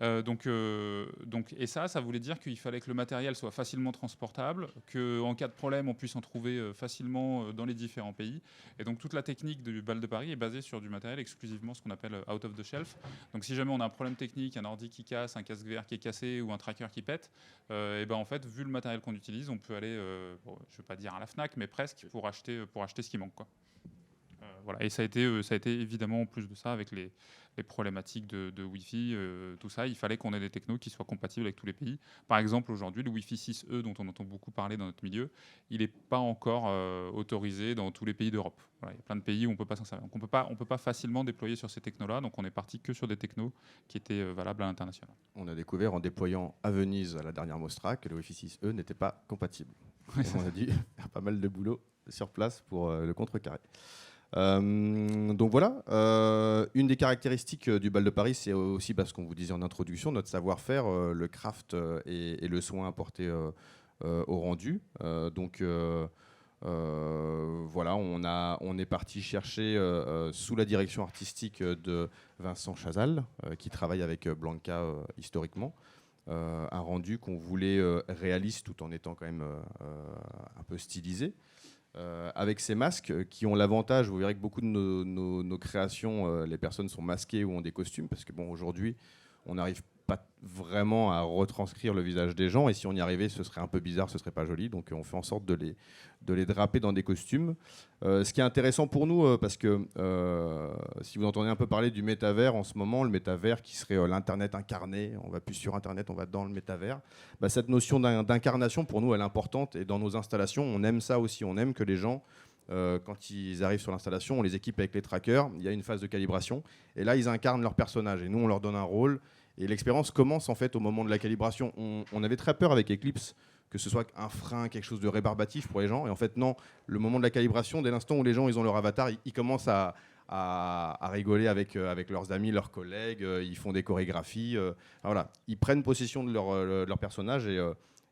Et ça voulait dire qu'il fallait que le matériel soit facilement transportable, qu'en cas de problème, on puisse en trouver facilement dans les différents pays. Et donc toute la technique du Bal de Paris est basée sur du matériel exclusivement ce qu'on appelle out of the shelf. Donc si jamais on a un problème technique, un ordi qui casse, un casque VR qui est cassé ou un tracker qui pète, en fait, vu le matériel qu'on utilise, on peut aller, je ne vais pas dire à la Fnac, mais presque, pour acheter ce qui manque, quoi. Voilà. Et ça a été évidemment, en plus de ça, avec les problématiques de Wi-Fi, tout ça, il fallait qu'on ait des technos qui soient compatibles avec tous les pays. Par exemple, aujourd'hui, le Wi-Fi 6E, dont on entend beaucoup parler dans notre milieu, il n'est pas encore autorisé dans tous les pays d'Europe. Voilà, il y a plein de pays où on peut pas s'en servir. Donc on peut pas facilement déployer sur ces technos-là, donc on est parti que sur des technos qui étaient valables à l'international. On a découvert en déployant à Venise à la dernière Mostra que le Wi-Fi 6E n'était pas compatible. Ouais, on a dû faire pas mal de boulot sur place pour le contrecarrer. Donc voilà, une des caractéristiques du Bal de Paris, c'est aussi, parce qu'on vous disait en introduction, notre savoir-faire, le craft et le soin apporté au rendu. Voilà, on est parti chercher, sous la direction artistique de Vincent Chazal, qui travaille avec Blanca historiquement, un rendu qu'on voulait réaliste tout en étant quand même un peu stylisé. Avec ces masques qui ont l'avantage, vous verrez que beaucoup de nos créations, les personnes sont masquées ou ont des costumes, parce que bon, aujourd'hui, on n'arrive pas vraiment à retranscrire le visage des gens, et si on y arrivait, ce serait un peu bizarre, ce serait pas joli, donc on fait en sorte de les draper dans des costumes. Ce qui est intéressant pour nous, parce que si vous entendez un peu parler du métavers en ce moment, le métavers qui serait l'internet incarné, on va plus sur internet, on va dans le métavers, bah, cette notion d'incarnation pour nous elle est importante, et dans nos installations on aime ça aussi, on aime que les gens quand ils arrivent sur l'installation, on les équipe avec les trackers, il y a une phase de calibration, et là ils incarnent leur personnage, et nous on leur donne un rôle, et l'expérience commence en fait au moment de la calibration. On avait très peur avec Eclipse que ce soit un frein, quelque chose de rébarbatif pour les gens, et en fait non, le moment de la calibration, dès l'instant où les gens ils ont leur avatar, ils commencent à rigoler avec leurs amis, leurs collègues, ils font des chorégraphies, voilà, ils prennent possession de leur personnage,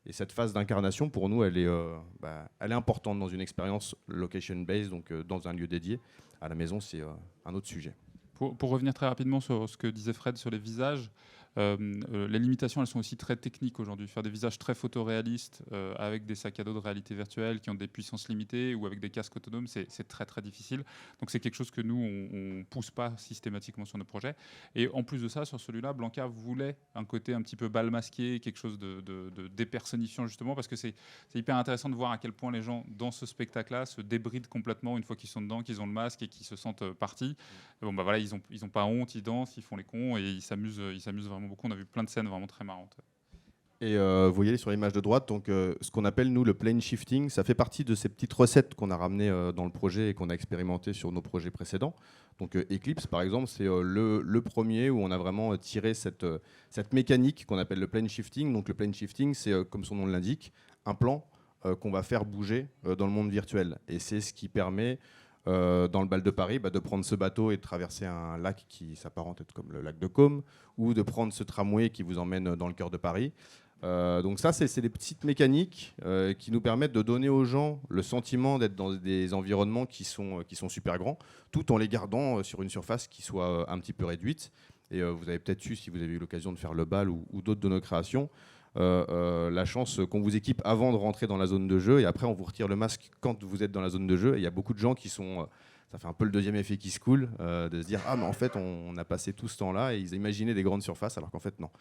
et cette phase d'incarnation, pour nous, elle est importante dans une expérience location-based, donc dans un lieu dédié. À la maison, c'est un autre sujet. Pour revenir très rapidement sur ce que disait Fred sur les visages, les limitations, elles sont aussi très techniques aujourd'hui. Faire des visages très photoréalistes avec des sacs à dos de réalité virtuelle qui ont des puissances limitées ou avec des casques autonomes, c'est très très difficile. Donc c'est quelque chose que nous, on pousse pas systématiquement sur nos projets. Et en plus de ça, sur celui-là, Blanca voulait un côté un petit peu bal masqué, quelque chose de dépersonnifiant justement, parce que c'est hyper intéressant de voir à quel point les gens dans ce spectacle-là se débrident complètement une fois qu'ils sont dedans, qu'ils ont le masque et qu'ils se sentent partis. Bon, bah voilà, ils ont pas honte, ils dansent, ils font les cons et ils s'amusent vraiment beaucoup. On a vu plein de scènes vraiment très marrantes. Et vous voyez sur l'image de droite, donc, ce qu'on appelle nous le plane shifting, ça fait partie de ces petites recettes qu'on a ramenées dans le projet et qu'on a expérimenté sur nos projets précédents. Donc Eclipse par exemple, c'est le premier où on a vraiment tiré cette mécanique qu'on appelle le plane shifting. Donc le plane shifting, c'est comme son nom l'indique, un plan qu'on va faire bouger dans le monde virtuel. Et c'est ce qui permet dans le Bal de Paris, de prendre ce bateau et de traverser un lac qui s'apparente comme le lac de Caume, ou de prendre ce tramway qui vous emmène dans le cœur de Paris. Donc ça, c'est des petites mécaniques qui nous permettent de donner aux gens le sentiment d'être dans des environnements qui sont super grands, tout en les gardant sur une surface qui soit un petit peu réduite. Et vous avez peut-être eu, si vous avez eu l'occasion de faire le bal ou d'autres de nos créations, la chance qu'on vous équipe avant de rentrer dans la zone de jeu, et après on vous retire le masque quand vous êtes dans la zone de jeu. Et il y a beaucoup de gens qui sont... ça fait un peu le deuxième effet qui se coule, de se dire « Ah, mais en fait, on a passé tout ce temps-là » et ils imaginaient des grandes surfaces, alors qu'en fait, non.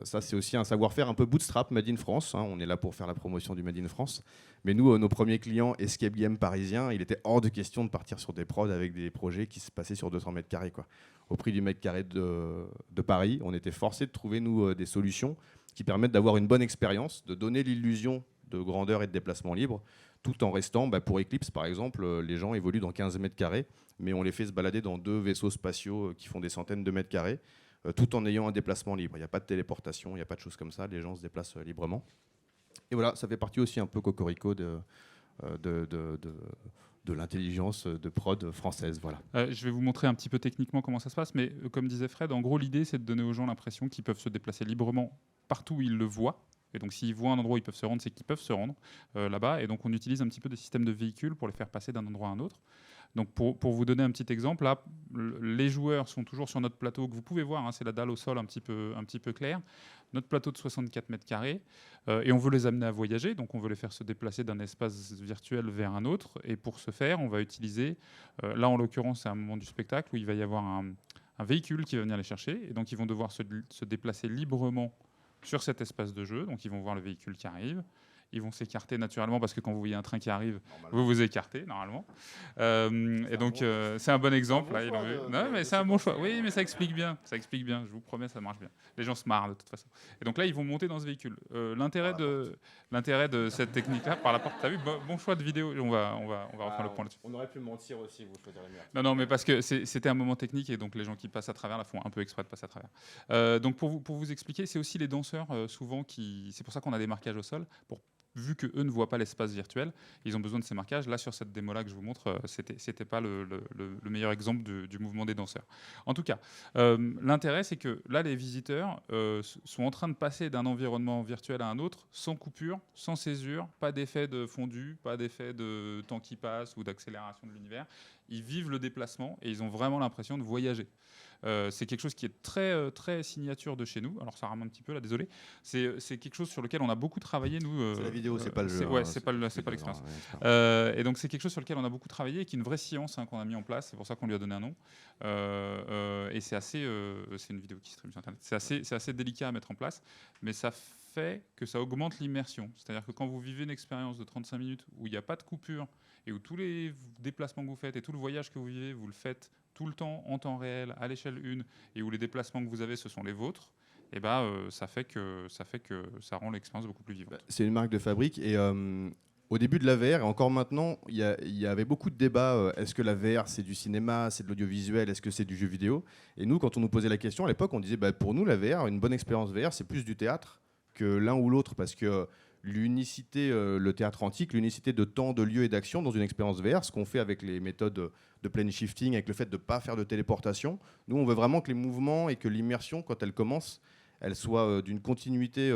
Ça, c'est aussi un savoir-faire un peu bootstrap, Made in France. On est là pour faire la promotion du Made in France. Mais nous, nos premiers clients, Escape Game parisiens, il était hors de question de partir sur des prods avec des projets qui se passaient sur 200 mètres carrés, quoi. Au prix du mètre carré de Paris, on était forcés de trouver, nous, des solutions qui permettent d'avoir une bonne expérience, de donner l'illusion de grandeur et de déplacement libre, tout en restant, pour Eclipse par exemple, les gens évoluent dans 15 mètres carrés, mais on les fait se balader dans 2 vaisseaux spatiaux qui font des centaines de mètres carrés, tout en ayant un déplacement libre. Il n'y a pas de téléportation, il n'y a pas de choses comme ça, les gens se déplacent librement. Et voilà, ça fait partie aussi un peu cocorico de l'intelligence de prod française. Voilà. Je vais vous montrer un petit peu techniquement comment ça se passe, mais comme disait Fred, en gros l'idée c'est de donner aux gens l'impression qu'ils peuvent se déplacer librement partout où ils le voient. Et donc s'ils voient un endroit où ils peuvent se rendre, c'est qu'ils peuvent se rendre là-bas. Et donc on utilise un petit peu des systèmes de véhicules pour les faire passer d'un endroit à un autre. Donc pour vous donner un petit exemple, là, les joueurs sont toujours sur notre plateau que vous pouvez voir, c'est la dalle au sol un petit peu claire, notre plateau de 64 mètres carrés, et on veut les amener à voyager, donc on veut les faire se déplacer d'un espace virtuel vers un autre, et pour ce faire, on va utiliser, là en l'occurrence c'est un moment du spectacle où il va y avoir un véhicule qui va venir les chercher, et donc ils vont devoir se déplacer librement sur cet espace de jeu, donc ils vont voir le véhicule qui arrive. Ils vont s'écarter naturellement parce que quand vous voyez un train qui arrive, vous vous écartez normalement. Et donc c'est un bon exemple. Là, non, mais c'est un bon choix. Oui, mais ça explique bien. Ça explique bien. Je vous promets, ça marche bien. Les gens se marrent de toute façon. Et donc là, ils vont monter dans ce véhicule. L'intérêt de cette technique-là, par la porte. T'as vu, bon choix de vidéo. On va reprendre le point là-dessus. On aurait pu mentir aussi, vous choisirez mieux. Non, mais parce que c'était un moment technique et donc les gens qui passent à travers là font un peu exprès de passer à travers. Donc pour vous expliquer, c'est aussi les danseurs souvent qui. C'est pour ça qu'on a des marquages au sol pour vu que eux ne voient pas l'espace virtuel, ils ont besoin de ces marquages. Là, sur cette démo-là que je vous montre, c'était pas le meilleur exemple du mouvement des danseurs. En tout cas, l'intérêt, c'est que là, les visiteurs sont en train de passer d'un environnement virtuel à un autre, sans coupure, sans césure, pas d'effet de fondu, pas d'effet de temps qui passe ou d'accélération de l'univers. Ils vivent le déplacement et ils ont vraiment l'impression de voyager. C'est quelque chose qui est très, très signature de chez nous. Alors ça rame un petit peu là, désolé. C'est quelque chose sur lequel on a beaucoup travaillé nous. C'est la vidéo, c'est pas le jeu. Ouais, c'est pas l'expérience. Et donc c'est quelque chose sur lequel on a beaucoup travaillé et qui est une vraie science qu'on a mis en place. C'est pour ça qu'on lui a donné un nom. Et c'est assez, c'est une vidéo qui stream sur Internet. C'est assez délicat à mettre en place, mais ça fait que ça augmente l'immersion. C'est-à-dire que quand vous vivez une expérience de 35 minutes où il n'y a pas de coupure et où tous les déplacements que vous faites et tout le voyage que vous vivez, vous le faites tout le temps, en temps réel, à l'échelle 1, et où les déplacements que vous avez, ce sont les vôtres, et ça fait que ça rend l'expérience beaucoup plus vivante. C'est une marque de fabrique, et au début de la VR, et encore maintenant, il y avait beaucoup de débats. Est-ce que la VR, c'est du cinéma, c'est de l'audiovisuel, est-ce que c'est du jeu vidéo? Et nous, quand on nous posait la question, à l'époque, on disait, pour nous, la VR, une bonne expérience VR, c'est plus du théâtre que l'un ou l'autre, parce que l'unicité, le théâtre antique, l'unicité de temps, de lieu et d'action dans une expérience VR, ce qu'on fait avec les méthodes de plane shifting, avec le fait de ne pas faire de téléportation. Nous, on veut vraiment que les mouvements et que l'immersion, quand elle commence, elle soit d'une continuité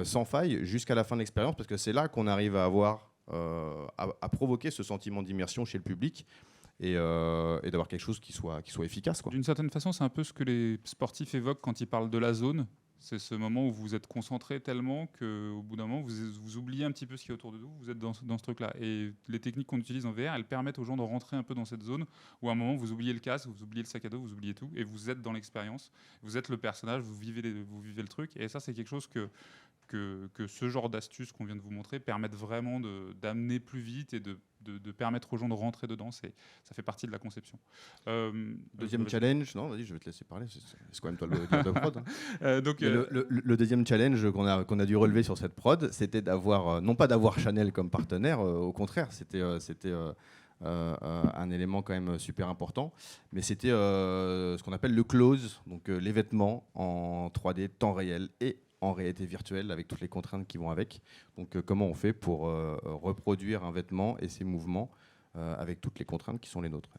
sans faille jusqu'à la fin de l'expérience, parce que c'est là qu'on arrive à avoir, à provoquer ce sentiment d'immersion chez le public. Et d'avoir quelque chose qui soit efficace, quoi. D'une certaine façon, c'est un peu ce que les sportifs évoquent quand ils parlent de la zone. C'est ce moment où vous êtes concentré tellement qu'au bout d'un moment, vous oubliez un petit peu ce qui est autour de vous, vous êtes dans ce truc-là. Et les techniques qu'on utilise en VR, elles permettent aux gens de rentrer un peu dans cette zone où à un moment, vous oubliez le casque, vous oubliez le sac à dos, vous oubliez tout, et vous êtes dans l'expérience, vous êtes le personnage, vous vivez le truc. Et ça, c'est quelque chose que ce genre d'astuces qu'on vient de vous montrer permettent vraiment d'amener plus vite et de permettre aux gens de rentrer dedans. Ça fait partie de la conception. Deuxième challenge, non, vas-y, je vais te laisser parler, c'est quand même toi le directeur de prod. Hein. Le deuxième challenge qu'on a dû relever sur cette prod, c'était d'avoir, non pas d'avoir Chanel comme partenaire, au contraire, c'était un élément quand même super important, mais c'était ce qu'on appelle le close, donc les vêtements en 3D, temps réel et en réalité virtuelle, avec toutes les contraintes qui vont avec. Donc comment on fait pour reproduire un vêtement et ses mouvements avec toutes les contraintes qui sont les nôtres.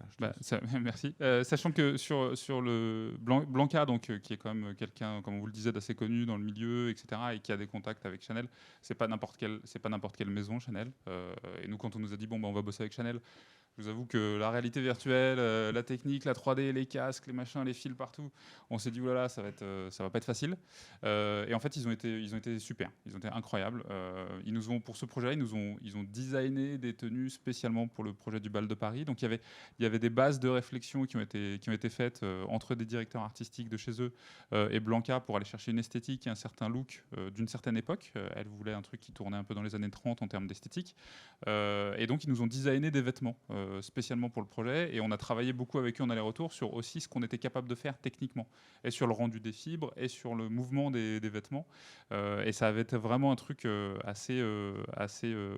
Merci. Sachant que sur le Blanca, donc, qui est quand même quelqu'un, comme on vous le disait, d'assez connu dans le milieu, etc., et qui a des contacts avec Chanel, c'est pas n'importe quelle maison, Chanel. Et nous, quand on nous a dit, on va bosser avec Chanel, je vous avoue que la réalité virtuelle, la technique, la 3D, les casques, les machins, les fils partout, on s'est dit, oulala, ça va pas être facile. Et en fait, ils ont été super, ils ont été incroyables. Pour ce projet, ils ont designé des tenues spécialement pour le projet du Bal de Paris. Donc il y avait des bases de réflexion qui ont été faites entre des directeurs artistiques de chez eux et Blanca pour aller chercher une esthétique et un certain look d'une certaine époque. Elle voulait un truc qui tournait un peu dans les années 30 en termes d'esthétique. Et donc ils nous ont designé des vêtements spécialement pour le projet, et on a travaillé beaucoup avec eux en aller-retour sur aussi ce qu'on était capable de faire techniquement, et sur le rendu des fibres, et sur le mouvement des vêtements. Et ça avait été vraiment un truc assez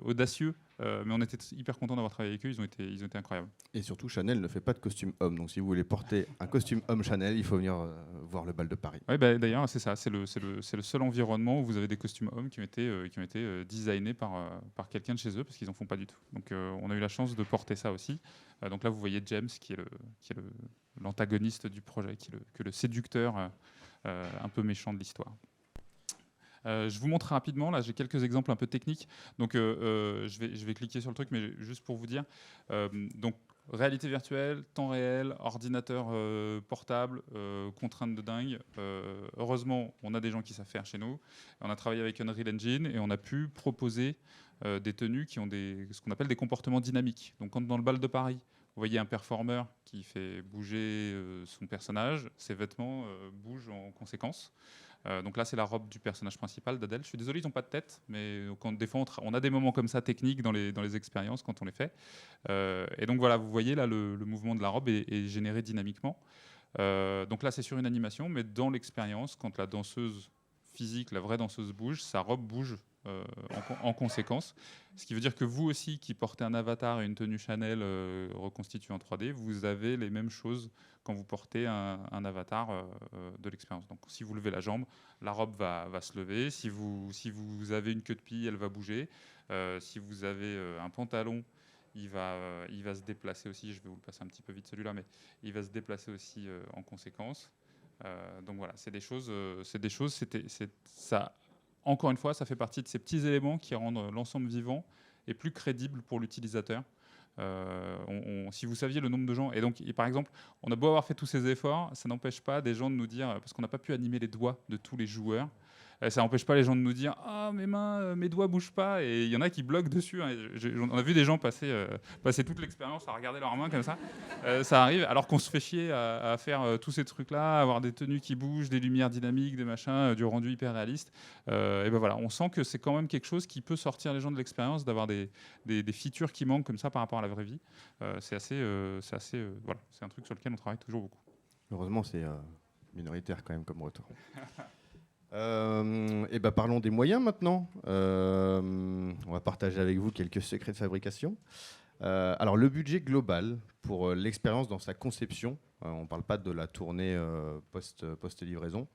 audacieux, mais on était hyper contents d'avoir travaillé avec eux, ils ont été incroyables. Et surtout, Chanel ne fait pas de costume homme, donc si vous voulez porter un costume homme Chanel, il faut venir voir le Bal de Paris. Ouais, d'ailleurs, c'est ça, c'est le seul environnement où vous avez des costumes hommes qui ont été designés par quelqu'un de chez eux, parce qu'ils n'en font pas du tout. Donc on a eu la chance de porter ça aussi. Donc là, vous voyez James, qui est l'antagoniste du projet, qui est le séducteur un peu méchant de l'histoire. Je vous montre rapidement, là j'ai quelques exemples un peu techniques, donc je vais cliquer sur le truc, mais juste pour vous dire, donc réalité virtuelle, temps réel, ordinateur portable, contraintes de dingue. Heureusement, on a des gens qui savent faire chez nous. On a travaillé avec Unreal Engine et on a pu proposer des tenues qui ont ce qu'on appelle des comportements dynamiques. Donc quand dans le Bal de Paris, vous voyez un performeur qui fait bouger son personnage, ses vêtements bougent en conséquence. Donc là, c'est la robe du personnage principal d'Adèle. Je suis désolé, ils n'ont pas de tête, mais des fois, on a des moments comme ça techniques dans les expériences quand on les fait. Et donc voilà, vous voyez là, le mouvement de la robe est généré dynamiquement. Donc là, c'est sur une animation, mais dans l'expérience, quand la danseuse physique, la vraie danseuse bouge, sa robe bouge en conséquence. Ce qui veut dire que vous aussi, qui portez un avatar et une tenue Chanel reconstituée en 3D, vous avez les mêmes choses quand vous portez un avatar de l'expérience. Donc si vous levez la jambe, la robe va se lever. Si vous avez une queue de pie, elle va bouger. Si vous avez un pantalon, il va se déplacer aussi. Je vais vous le passer un petit peu vite celui-là, mais il va se déplacer aussi en conséquence. Donc voilà, c'est des choses. Ça, encore une fois, ça fait partie de ces petits éléments qui rendent l'ensemble vivant et plus crédible pour l'utilisateur. Si vous saviez le nombre de gens, et donc par exemple, on a beau avoir fait tous ces efforts, ça n'empêche pas des gens de nous dire, parce qu'on n'a pas pu animer les doigts de tous les joueurs, ça n'empêche pas les gens de nous dire ah mes mains, mes doigts bougent pas, et il y en a qui bloquent dessus. Hein. On a vu des gens passer toute l'expérience à regarder leurs mains comme ça. Ça arrive alors qu'on se fait chier à faire tous ces trucs-là, à avoir des tenues qui bougent, des lumières dynamiques, des machins, du rendu hyper réaliste. Et ben voilà, on sent que c'est quand même quelque chose qui peut sortir les gens de l'expérience, d'avoir des features qui manquent comme ça par rapport à la vraie vie. C'est assez voilà, c'est un truc sur lequel on travaille toujours beaucoup. Heureusement, c'est minoritaire quand même comme retour. Et ben parlons des moyens maintenant. On va partager avec vous quelques secrets de fabrication. Alors le budget global pour l'expérience dans sa conception, on ne parle pas de la tournée post-livraison,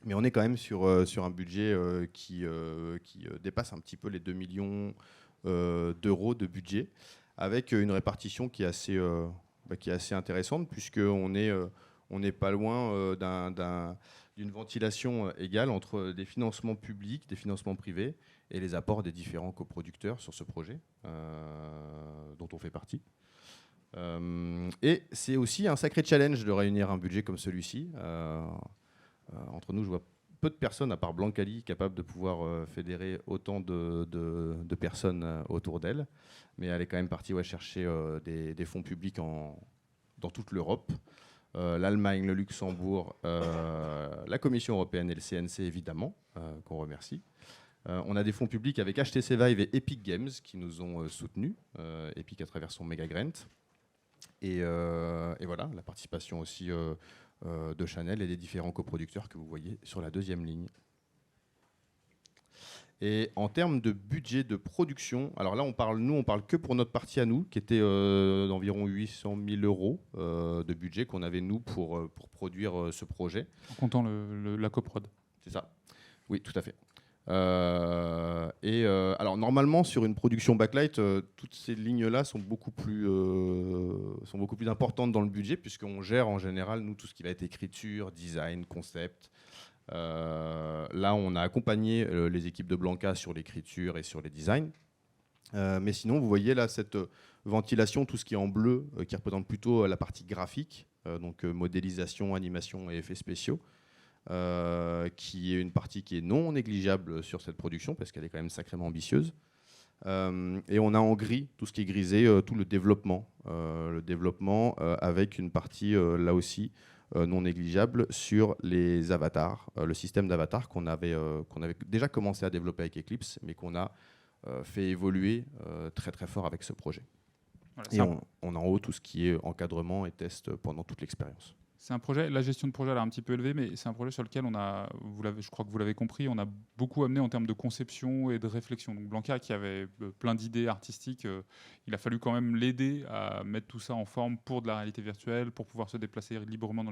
mais on est quand même sur un budget qui dépasse un petit peu les 2 millions d'euros de budget, avec une répartition qui est assez intéressante, puisqu'on n'est pas loin d'une ventilation égale entre des financements publics, des financements privés et les apports des différents coproducteurs sur ce projet dont on fait partie. Et c'est aussi un sacré challenge de réunir un budget comme celui-ci. Entre nous, je vois peu de personnes, à part Blancali, capables de pouvoir fédérer autant de personnes autour d'elle. Mais elle est quand même partie chercher des fonds publics dans toute l'Europe. L'Allemagne, le Luxembourg, la Commission européenne et le CNC, évidemment, qu'on remercie. On a des fonds publics avec HTC Vive et Epic Games qui nous ont soutenus, Epic à travers son Mega Grant. Et voilà, la participation aussi de Chanel et des différents coproducteurs que vous voyez sur la deuxième ligne. Et en termes de budget de production, alors là, on parle que pour notre partie à nous, qui était d'environ 800 000 euros de budget qu'on avait, nous, pour produire ce projet. En comptant la coprod. C'est ça. Oui, tout à fait. Alors, normalement, sur une production backlight, toutes ces lignes-là sont beaucoup plus importantes dans le budget, puisqu'on gère en général, nous, tout ce qui va être écriture, design, concept. Là, on a accompagné les équipes de Blanca sur l'écriture et sur les designs. Mais sinon, vous voyez là cette ventilation, tout ce qui est en bleu, qui représente plutôt la partie graphique, donc modélisation, animation et effets spéciaux, qui est une partie qui est non négligeable sur cette production, parce qu'elle est quand même sacrément ambitieuse. Et on a en gris tout ce qui est grisé, tout le développement avec une partie là aussi non négligeable sur les avatars, le système d'avatar qu'on avait déjà commencé à développer avec Eclipse, mais qu'on a fait évoluer très très fort avec ce projet. Voilà, et on a en haut tout ce qui est encadrement et test pendant toute l'expérience. C'est un projet, la gestion de projet elle est un petit peu élevée, mais c'est un projet sur lequel je crois que vous l'avez compris, on a beaucoup amené en termes de conception et de réflexion. Donc Blanca, qui avait plein d'idées artistiques, il a fallu quand même l'aider à mettre tout ça en forme pour de la réalité virtuelle, pour pouvoir se déplacer librement dans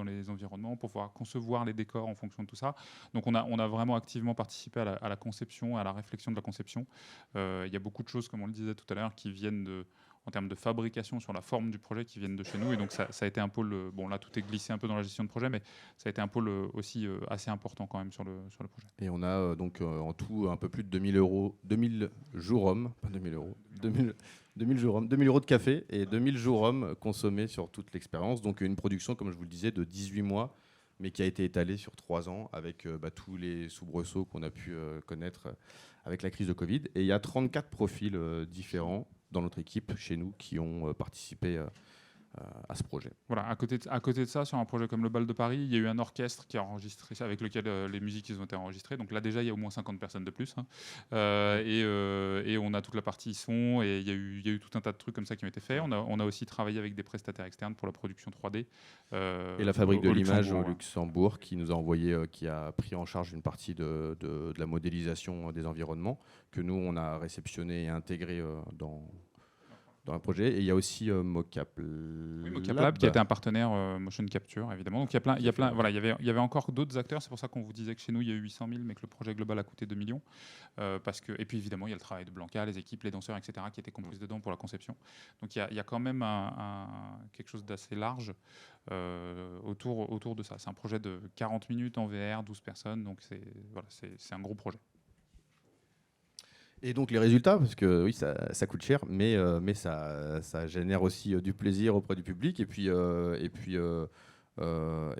les environnements, pour pouvoir concevoir les décors en fonction de tout ça. Donc on a vraiment activement participé à la conception, à la réflexion de la conception. Il y a beaucoup de choses, comme on le disait tout à l'heure, qui viennent en termes de fabrication sur la forme du projet, qui viennent de chez nous. Et donc ça a été un pôle, bon là tout est glissé un peu dans la gestion de projet, mais ça a été un pôle aussi assez important quand même sur le projet. Et on a donc en tout un peu plus de 2000 jours hommes, pas 2000 euros, 2000 euros de café et 2000 jours hommes consommés sur toute l'expérience. Donc une production, comme je vous le disais, de 18 mois, mais qui a été étalée sur 3 ans avec tous les soubresauts qu'on a pu connaître avec la crise de Covid. Et il y a 34 profils différents dans notre équipe, chez nous, qui ont participé à ce projet. Voilà, à côté de ça, sur un projet comme le Bal de Paris, il y a eu un orchestre qui a enregistré, avec lequel les musiques ont été enregistrées. Donc là déjà, il y a au moins 50 personnes de plus. Hein. Et on a toute la partie son, et il y a eu tout un tas de trucs comme ça qui ont été faits. On a aussi travaillé avec des prestataires externes pour la production 3D. Et la fabrique de l'image au ouais. Luxembourg, qui nous a envoyé, qui a pris en charge une partie de la modélisation des environnements, que nous, on a réceptionné et intégré dans un projet. Et il y a aussi Mocap Lab qui était un partenaire motion capture, évidemment. Donc il y avait encore d'autres acteurs. C'est pour ça qu'on vous disait que chez nous il y a eu 800 000, mais que le projet global a coûté 2 millions. Et puis évidemment il y a le travail de Blanca, les équipes, les danseurs, etc. qui étaient comprises dedans pour la conception. Donc il y a quand même quelque chose d'assez large autour de ça. C'est un projet de 40 minutes en VR, 12 personnes. Donc c'est un gros projet. Et donc les résultats, parce que oui, ça coûte cher, mais ça génère aussi du plaisir auprès du public. Et puis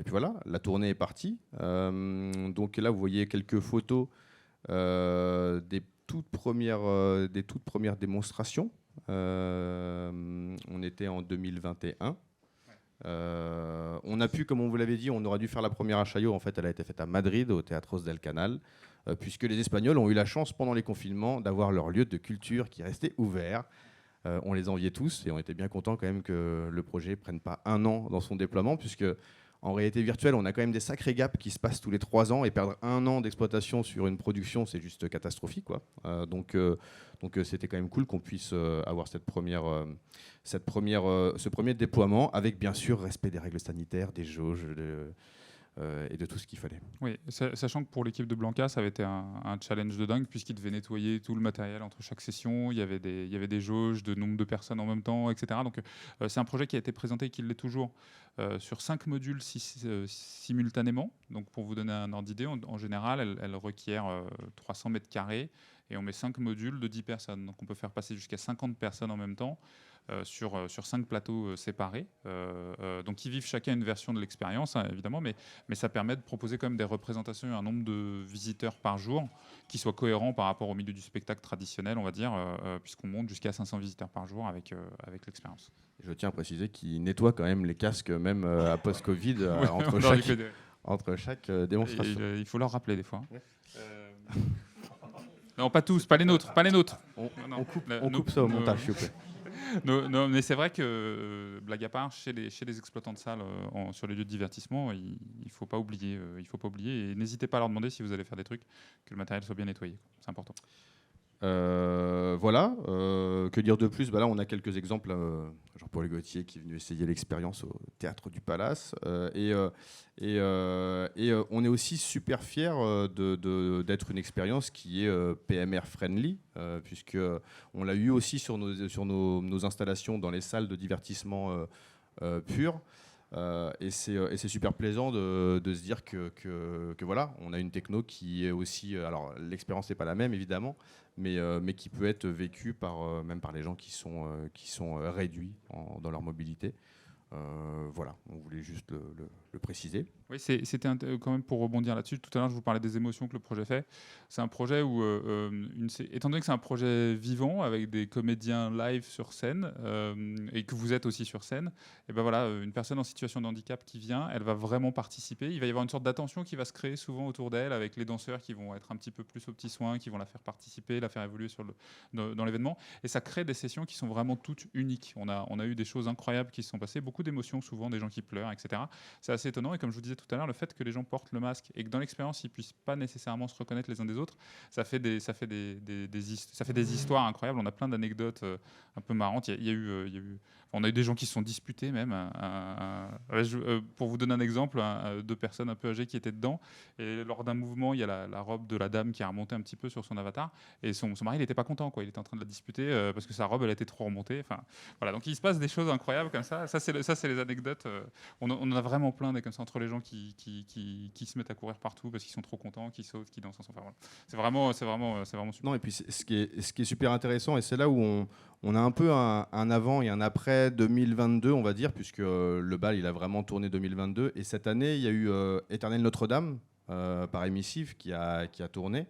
voilà, la tournée est partie. Donc là, vous voyez quelques photos des toutes premières démonstrations. On était en 2021. On a pu, comme on vous l'avait dit, on aurait dû faire la première à Chaillot. En fait, elle a été faite à Madrid, au Teatros del Canal, puisque les Espagnols ont eu la chance, pendant les confinements, d'avoir leur lieu de culture qui restait ouvert. On les enviait tous et on était bien contents quand même que le projet ne prenne pas 1 an dans son déploiement, puisque en réalité virtuelle, on a quand même des sacrés gaps qui se passent tous les 3 ans, et perdre 1 an d'exploitation sur une production, c'est juste catastrophique, quoi. Donc c'était quand même cool qu'on puisse avoir ce premier déploiement, avec bien sûr respect des règles sanitaires, des jauges et de tout ce qu'il fallait. Oui, sachant que pour l'équipe de Blanca, ça avait été un challenge de dingue, puisqu'ils devaient nettoyer tout le matériel entre chaque session. Il y avait des jauges de nombre de personnes en même temps, etc. Donc c'est un projet qui a été présenté et qui l'est toujours sur 5 modules simultanément. Donc pour vous donner un ordre d'idée, en général, elle requiert 300 mètres carrés, et on met 5 modules de 10 personnes. Donc on peut faire passer jusqu'à 50 personnes en même temps sur 5 plateaux séparés. Donc ils vivent chacun une version de l'expérience, hein, évidemment, mais ça permet de proposer quand même des représentations et un nombre de visiteurs par jour qui soit cohérent par rapport au milieu du spectacle traditionnel, on va dire, puisqu'on monte jusqu'à 500 visiteurs par jour avec l'expérience. Je tiens à préciser qu'ils nettoient quand même les casques, même à post-Covid, entre chaque démonstration. Il faut leur rappeler des fois. Ouais. Non, pas tous, pas les nôtres. On coupe ça au montage, s'il vous plaît. Non, mais c'est vrai que, blague à part, chez les exploitants de salles sur les lieux de divertissement, il ne faut pas oublier. Et n'hésitez pas à leur demander, si vous allez faire des trucs, que le matériel soit bien nettoyé. C'est important. Voilà. Que dire de plus ? Là, on a quelques exemples. Jean-Paul Gaultier qui est venu essayer l'expérience au Théâtre du Palace. Et on est aussi super fiers d'être une expérience qui est PMR friendly, puisqu'on l'a eu aussi sur nos installations dans les salles de divertissement pures. Et c'est super plaisant de se dire que voilà, on a une techno qui est aussi... Alors, l'expérience n'est pas la même, évidemment, mais qui peut être vécue même par les gens qui sont réduits dans leur mobilité. Voilà, on voulait juste le préciser. Oui, c'était quand même pour rebondir là-dessus. Tout à l'heure, je vous parlais des émotions que le projet fait. C'est un projet où, étant donné que c'est un projet vivant avec des comédiens live sur scène et que vous êtes aussi sur scène, et ben voilà, une personne en situation de handicap qui vient, elle va vraiment participer. Il va y avoir une sorte d'attention qui va se créer souvent autour d'elle, avec les danseurs qui vont être un petit peu plus aux petits soins, qui vont la faire participer, la faire évoluer dans l'événement. Et ça crée des sessions qui sont vraiment toutes uniques. On a eu des choses incroyables qui se sont passées, beaucoup d'émotions, souvent des gens qui pleurent, etc. C'est assez étonnant. Et comme je vous disais tout à l'heure, le fait que les gens portent le masque et que dans l'expérience ils puissent pas nécessairement se reconnaître les uns des autres, ça fait des histoires incroyables. On a plein d'anecdotes un peu marrantes. On a eu des gens qui se sont disputés même. Pour vous donner un exemple, 2 personnes un peu âgées qui étaient dedans, et lors d'un mouvement, il y a la robe de la dame qui a remonté un petit peu sur son avatar, et son mari il n'était pas content, quoi. Il était en train de la disputer parce que sa robe elle était trop remontée. Enfin, voilà, donc il se passe des choses incroyables comme ça. Ça c'est les anecdotes. On en a vraiment plein des comme ça entre les gens qui se mettent à courir partout parce qu'ils sont trop contents, qui sautent, qui dansent ensemble. Enfin, voilà. C'est vraiment super. Non, et puis ce qui est super intéressant, et c'est là où on a un peu un avant et un après 2022, on va dire, puisque le bal il a vraiment tourné 2022, et cette année il y a eu Éternel Notre-Dame par Émissive qui a tourné.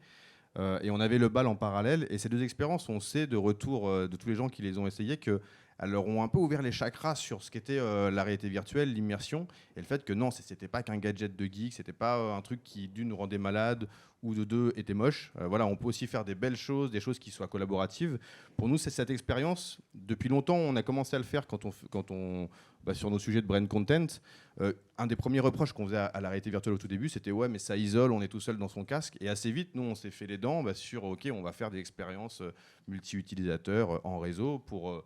Et on avait le bal en parallèle. Et ces deux expériences, on sait de retour de tous les gens qui les ont essayées qu'elles leur ont un peu ouvert les chakras sur ce qu'était la réalité virtuelle, l'immersion, et le fait que non, c'était pas qu'un gadget de geek, c'était pas un truc qui d'une nous rendait malade ou de deux était moche. Voilà, on peut aussi faire des belles choses, des choses qui soient collaboratives. Pour nous, c'est cette expérience. Depuis longtemps, on a commencé à le faire quand on sur nos sujets de brand content. Un des premiers reproches qu'on faisait à la réalité virtuelle au tout début, c'était ouais, mais ça isole, on est tout seul dans son casque. Et assez vite, nous, on s'est fait les dents sur ok, on va faire des expériences multi-utilisateurs en réseau pour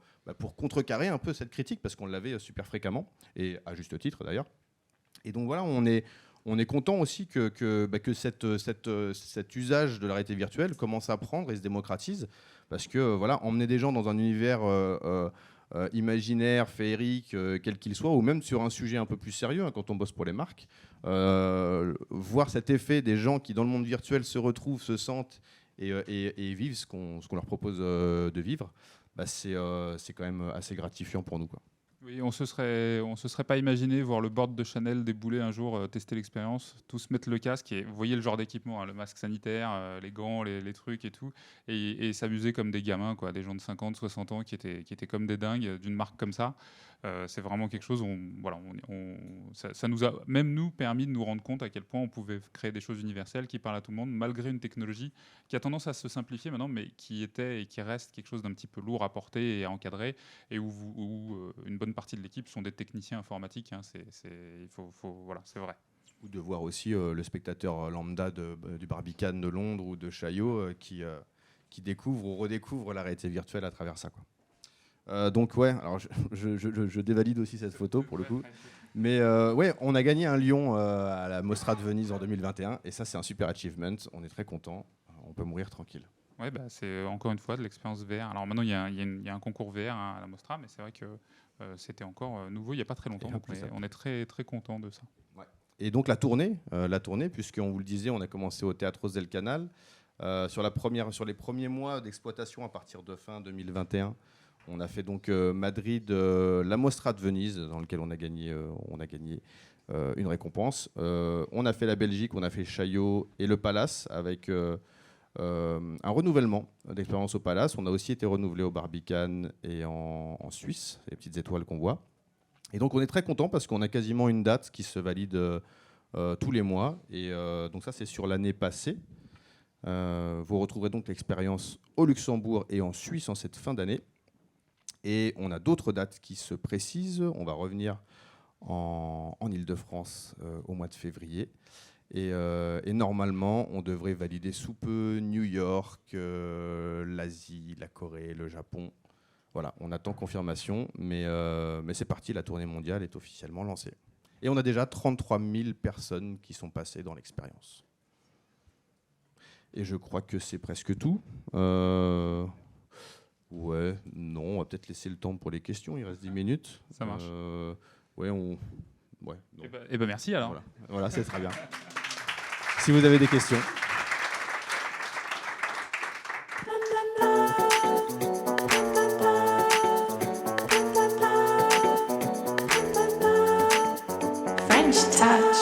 contrecarrer un peu cette critique, parce qu'on l'avait super fréquemment, et à juste titre d'ailleurs. Et donc voilà, on est content aussi que cet usage de la réalité virtuelle commence à prendre et se démocratise, parce que voilà, emmener des gens dans un univers imaginaire, féerique, quel qu'il soit, ou même sur un sujet un peu plus sérieux, quand on bosse pour les marques, voir cet effet des gens qui dans le monde virtuel se retrouvent, se sentent et vivent ce qu'on leur propose de vivre, c'est quand même assez gratifiant pour nous, quoi. Oui, on se serait pas imaginé voir le board de Chanel débouler un jour, tester l'expérience, tous mettre le casque et vous voyez le genre d'équipement, hein, le masque sanitaire, les gants, les trucs et tout, et s'amuser comme des gamins, quoi, des gens de 50, 60 ans qui étaient comme des dingues d'une marque comme ça. C'est vraiment quelque chose, ça nous a, même nous, permis de nous rendre compte à quel point on pouvait créer des choses universelles qui parlent à tout le monde, malgré une technologie qui a tendance à se simplifier maintenant, mais qui était et qui reste quelque chose d'un petit peu lourd à porter et à encadrer, et où une bonne partie de l'équipe sont des techniciens informatiques. Hein, voilà, c'est vrai. Ou de voir aussi le spectateur lambda du Barbican de Londres ou de Chaillot qui découvre ou redécouvre la réalité virtuelle à travers ça, quoi. Donc ouais, alors je dévalide aussi cette photo pour le coup, mais ouais, on a gagné un lion à la Mostra de Venise en 2021, et ça c'est un super achievement, on est très content, on peut mourir tranquille. Ouais, c'est encore une fois de l'expérience VR. Alors maintenant il y a un concours VR à la Mostra, mais c'est vrai que c'était encore nouveau il n'y a pas très longtemps, donc on est très très content de ça. Ouais. Et donc la tournée, puisqu'on vous le disait, on a commencé au Teatro del Canal sur les premiers mois d'exploitation à partir de fin 2021. On a fait donc Madrid, la Mostra de Venise, dans lequel on a gagné une récompense. On a fait la Belgique, on a fait Chaillot et le Palace avec un renouvellement d'expérience au Palace. On a aussi été renouvelé au Barbican et en Suisse, les petites étoiles qu'on voit. Et donc on est très content parce qu'on a quasiment une date qui se valide tous les mois. Et donc ça c'est sur l'année passée. Vous retrouverez donc l'expérience au Luxembourg et en Suisse en cette fin d'année. Et on a d'autres dates qui se précisent. On va revenir en Ile-de-France au mois de février. Et normalement, on devrait valider sous peu New York, l'Asie, la Corée, le Japon. Voilà, on attend confirmation, mais c'est parti, la tournée mondiale est officiellement lancée. Et on a déjà 33 000 personnes qui sont passées dans l'expérience. Et je crois que c'est presque tout. Ouais, non, on va peut-être laisser le temps pour les questions, il reste 10 minutes. Ça marche. Ouais. Et ben merci alors. Voilà, c'est très bien. Si vous avez des questions. French touch.